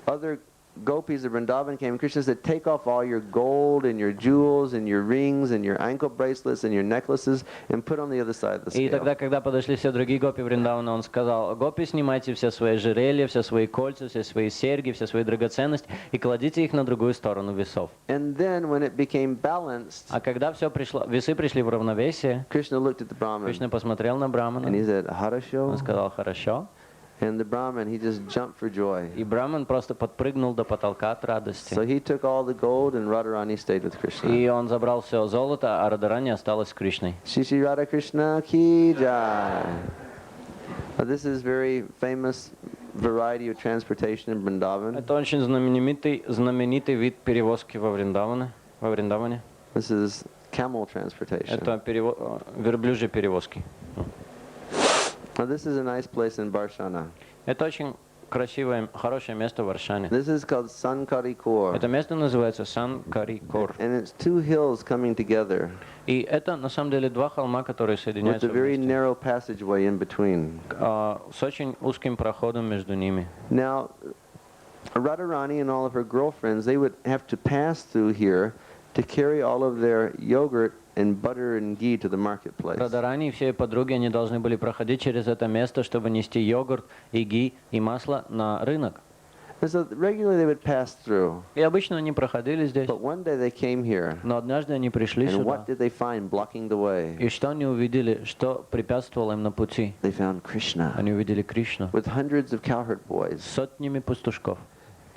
Speaker 3: other gopis of Vrindavan came. Krishna said, take off all your gold and your jewels and your rings and your ankle bracelets and your necklaces and put on the other side of the
Speaker 2: И
Speaker 3: scale.
Speaker 2: тогда, когда подошли все другие гопи Вриндавана, он сказал, гопи, снимайте все свои ожерелья, все свои кольца, все свои серьги, все свои драгоценности и кладите их на другую сторону весов.
Speaker 3: And then when it became balanced,
Speaker 2: А когда все пришло, весы пришли в равновесие,
Speaker 3: Krishna looked at the Brahmin
Speaker 2: Кришна посмотрел на Брамана,
Speaker 3: and he said,
Speaker 2: он
Speaker 3: Harasho.
Speaker 2: сказал, хорошо.
Speaker 3: And the Brahmin, he just jumped for joy.
Speaker 2: И Браман просто подпрыгнул до потолка от
Speaker 3: So
Speaker 2: радости.
Speaker 3: he took all the gold and Radharani stayed with Krishna.
Speaker 2: И он забрал все золото, а Радарани осталась с Кришной.
Speaker 3: Shri Radha Krishna ki jai. This is very famous variety of transportation in Vrindavan.
Speaker 2: Это очень знаменитый вид перевозки во Вриндаване.
Speaker 3: This is camel transportation.
Speaker 2: Это верблюжьи перевозки.
Speaker 3: Now this is a nice place in Barshana.
Speaker 2: Это очень красивое, хорошее место в Варшане.
Speaker 3: This is called Sankarikor.
Speaker 2: Это место называется Санкарикор.
Speaker 3: And it's two hills coming together
Speaker 2: И это на самом деле два холма, которые
Speaker 3: with
Speaker 2: соединяются
Speaker 3: a very
Speaker 2: вместе,
Speaker 3: narrow passageway in between.
Speaker 2: с очень узким проходом между ними.
Speaker 3: Now, Radharani and all of her girlfriends, they would have to pass through here to carry all of their yogurt and butter and ghee to the marketplace.
Speaker 2: Радарани и все подруги, они должны были проходить через это место, чтобы нести йогурт и ги и масло на рынок.
Speaker 3: And so regularly they would pass through.
Speaker 2: И обычно они проходили здесь.
Speaker 3: But one day they came here,
Speaker 2: Но однажды они пришли
Speaker 3: and
Speaker 2: сюда.
Speaker 3: what did they find blocking the way?
Speaker 2: И что они увидели, что препятствовало им на пути?
Speaker 3: They found Krishna
Speaker 2: Они увидели Кришну
Speaker 3: with hundreds of cowherd boys.
Speaker 2: с сотнями пастушков.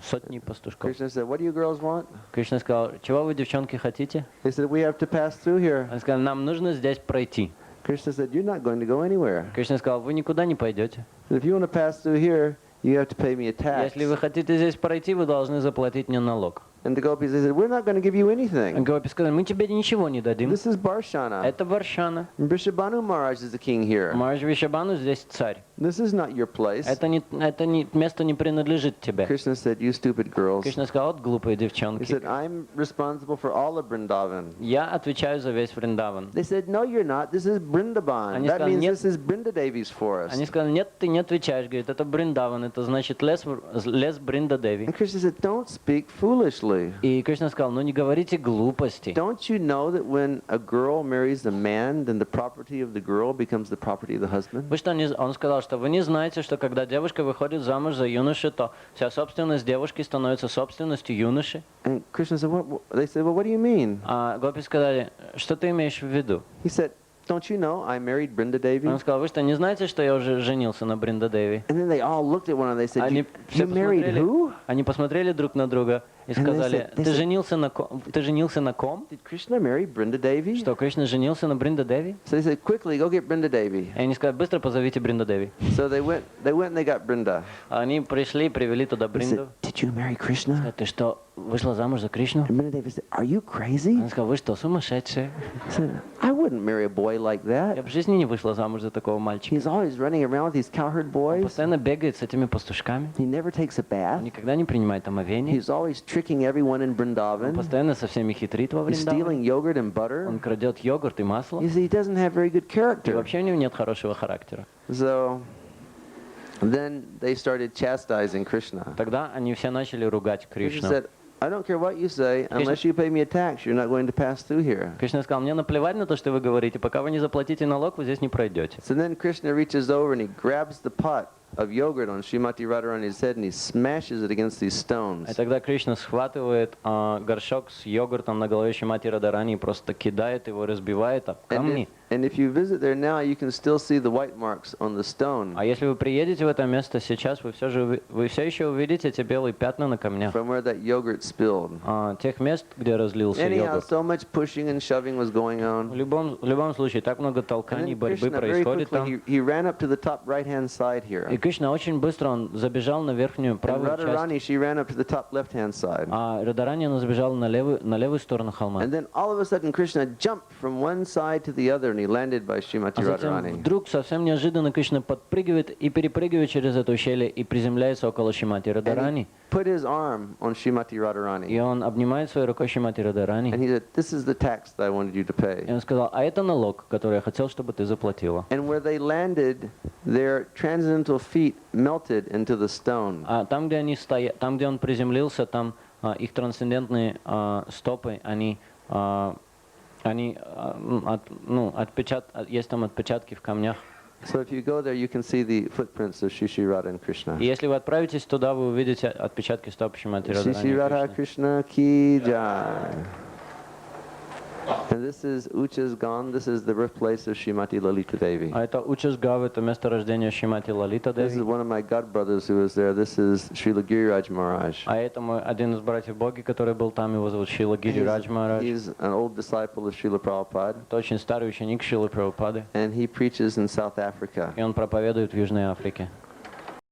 Speaker 2: Сотни пастушков.
Speaker 3: Krishna said, what do you girls want?
Speaker 2: Кришна сказал, чего вы, девчонки, хотите?
Speaker 3: They said, we have to pass through here.
Speaker 2: Он сказал, нам нужно здесь пройти.
Speaker 3: Krishna said, you're not going to go anywhere.
Speaker 2: Кришна сказал, вы никуда не пойдете.
Speaker 3: If you want to pass through here, you have to pay me a tax.
Speaker 2: Если вы хотите здесь пройти, вы должны заплатить мне налог.
Speaker 3: And the gopis, they said, we're not going to give you anything.
Speaker 2: Гопи сказали, мы тебе ничего не дадим.
Speaker 3: This is Barshana.
Speaker 2: Это Варшана.
Speaker 3: And Vrishabhanu Maharaj is the king here.
Speaker 2: Мараш Вишабану здесь царь.
Speaker 3: This is not your place.
Speaker 2: Это место не принадлежит тебе.
Speaker 3: Krishna said, you stupid girls.
Speaker 2: Кришна сказал, вот глупые
Speaker 3: He
Speaker 2: девчонки.
Speaker 3: said, I'm responsible for all of Vrindavan.
Speaker 2: Я отвечаю за весь Вриндаван.
Speaker 3: They said, no, you're not. This is Vrindavan.
Speaker 2: Они
Speaker 3: That
Speaker 2: сказали,
Speaker 3: means
Speaker 2: нет.
Speaker 3: this is Brinda Devi's forest.
Speaker 2: Они сказали, нет, ты не отвечаешь. Говорит, это Бриндаван, это значит лес Бринда Деви.
Speaker 3: And Krishna said, don't speak foolishly.
Speaker 2: И Кришна сказал, ну не говорите глупости.
Speaker 3: Don't you know that when a girl marries a man, then the property of the girl becomes the property of the husband?
Speaker 2: Вы что, он сказал, что вы не знаете, что когда девушка выходит замуж за юношу, то вся собственность девушки становится собственностью юноши?
Speaker 3: And Krishna said, what? They said, well, what do you mean?
Speaker 2: А гопи сказали, что ты имеешь в виду?
Speaker 3: He said, don't you know I married Brinda Devi?
Speaker 2: Он сказал, вы что, не знаете, что я уже женился на Бринда Деви?
Speaker 3: And then they all looked at one another. They said,
Speaker 2: Они
Speaker 3: you
Speaker 2: все
Speaker 3: married
Speaker 2: посмотрели,
Speaker 3: who?
Speaker 2: они посмотрели друг на друга и сказали,
Speaker 3: they
Speaker 2: ты
Speaker 3: said-
Speaker 2: женился на ком? Ты женился на ком?
Speaker 3: Did Krishna marry Brinda Devi?
Speaker 2: Что, Кришна женился на Бринда Деви?
Speaker 3: So they said, quickly, go get Brinda Devi.
Speaker 2: И они сказали, быстро позовите Бринда Деви.
Speaker 3: So they went and they got Brinda.
Speaker 2: Они пришли и привели туда
Speaker 3: They
Speaker 2: Бринду.
Speaker 3: said, did you marry Krishna?
Speaker 2: Сказали, ты что, вышла замуж за Кришну?
Speaker 3: And Brinda Devi said, are you crazy?
Speaker 2: Он сказал, вы что, сумасшедшие?
Speaker 3: He said, I wouldn't marry a boy like
Speaker 2: Я
Speaker 3: that.
Speaker 2: в жизни не вышла замуж за такого мальчика.
Speaker 3: He's always running around with these cowherd
Speaker 2: Он
Speaker 3: boys.
Speaker 2: постоянно бегает с этими пастушками.
Speaker 3: He never takes a
Speaker 2: Он
Speaker 3: bath.
Speaker 2: никогда не принимает омовение.
Speaker 3: He's always tricking everyone in
Speaker 2: Он
Speaker 3: Vrindavan.
Speaker 2: постоянно со всеми хитрит во
Speaker 3: He's
Speaker 2: Вриндаване.
Speaker 3: stealing yogurt and butter.
Speaker 2: Он крадет йогурт и масло.
Speaker 3: You see, he doesn't have very good
Speaker 2: И
Speaker 3: character.
Speaker 2: вообще у него нет хорошего характера.
Speaker 3: So then they started chastising Krishna.
Speaker 2: Тогда они все начали ругать
Speaker 3: Krishna
Speaker 2: Кришну.
Speaker 3: said, I don't care what you say, unless you pay me a tax, you're not going to pass through here.
Speaker 2: Кришна сказал, мне наплевать на то, что вы говорите, пока вы не заплатите налог, вы здесь не пройдете.
Speaker 3: So then Krishna reaches over and he grabs the pot of yogurt on Srimati Radharani's head and he smashes it against these
Speaker 2: И
Speaker 3: stones.
Speaker 2: тогда Кришна схватывает горшок с йогуртом на голове Шримати Радхарани и просто кидает его, разбивает об камни.
Speaker 3: And if you visit there now, you can still see the white marks on the stone
Speaker 2: А если вы приедете в это место сейчас, вы все еще увидите эти белые пятна на камнях.
Speaker 3: from where that yogurt spilled.
Speaker 2: Тех мест, где разлился
Speaker 3: Anyhow,
Speaker 2: йогурт.
Speaker 3: so much pushing and shoving was going on.
Speaker 2: В любом случае, так много
Speaker 3: And
Speaker 2: толканий,
Speaker 3: then
Speaker 2: борьбы
Speaker 3: Krishna very
Speaker 2: происходит там.
Speaker 3: quickly, he ran up to the top right-hand side
Speaker 2: И
Speaker 3: here.
Speaker 2: Кришна очень быстро он забежал на верхнюю
Speaker 3: And
Speaker 2: правую часть.
Speaker 3: Radharani, she ran up to the top left-hand side.
Speaker 2: А Радхарани она забежала на левую сторону холма.
Speaker 3: And then all of a sudden Krishna jumped from one side to the other and he landed by Srimati
Speaker 2: А затем
Speaker 3: Radharani.
Speaker 2: вдруг совсем неожиданно Кришна подпрыгивает и перепрыгивает через это ущелье и приземляется около Шримати Радхарани.
Speaker 3: Put his arm on Srimati
Speaker 2: И
Speaker 3: Radharani.
Speaker 2: он обнимает своей рукой Шримати Радхарани.
Speaker 3: And he said, this is the tax that I wanted you to
Speaker 2: И
Speaker 3: pay.
Speaker 2: он сказал, а это налог, который я хотел, чтобы ты заплатила.
Speaker 3: And where they landed, their transcendental feet melted into the stone.
Speaker 2: А там, где они стоят, там, где он приземлился, там их трансцендентные стопы, есть там отпечатки в камнях.
Speaker 3: So if you go there, you can see the footprints of Shri Shri Radha and Krishna.
Speaker 2: И если вы отправитесь туда, вы увидите отпечатки стоп Шримати
Speaker 3: Shri Shri Radha
Speaker 2: Радхарани.
Speaker 3: Krishna ki jai. And this is Ucha's Gone. This is the birthplace of Srimati Lalita Devi.
Speaker 2: А это Учасгав, это место рождения Шримати Лалита
Speaker 3: This is
Speaker 2: Деви.
Speaker 3: one of my godbrothers who was there. This is Srila Giriraj Maharaj.
Speaker 2: А это мой один из братьев Боги, который был там, его зовут Шрила Гири Радж Махарадж.
Speaker 3: He's an old disciple of Srila Prabhupada,
Speaker 2: Это очень старый ученик Шрилы Прабхупады.
Speaker 3: and he preaches in South Africa.
Speaker 2: И он проповедует в Южной Африке.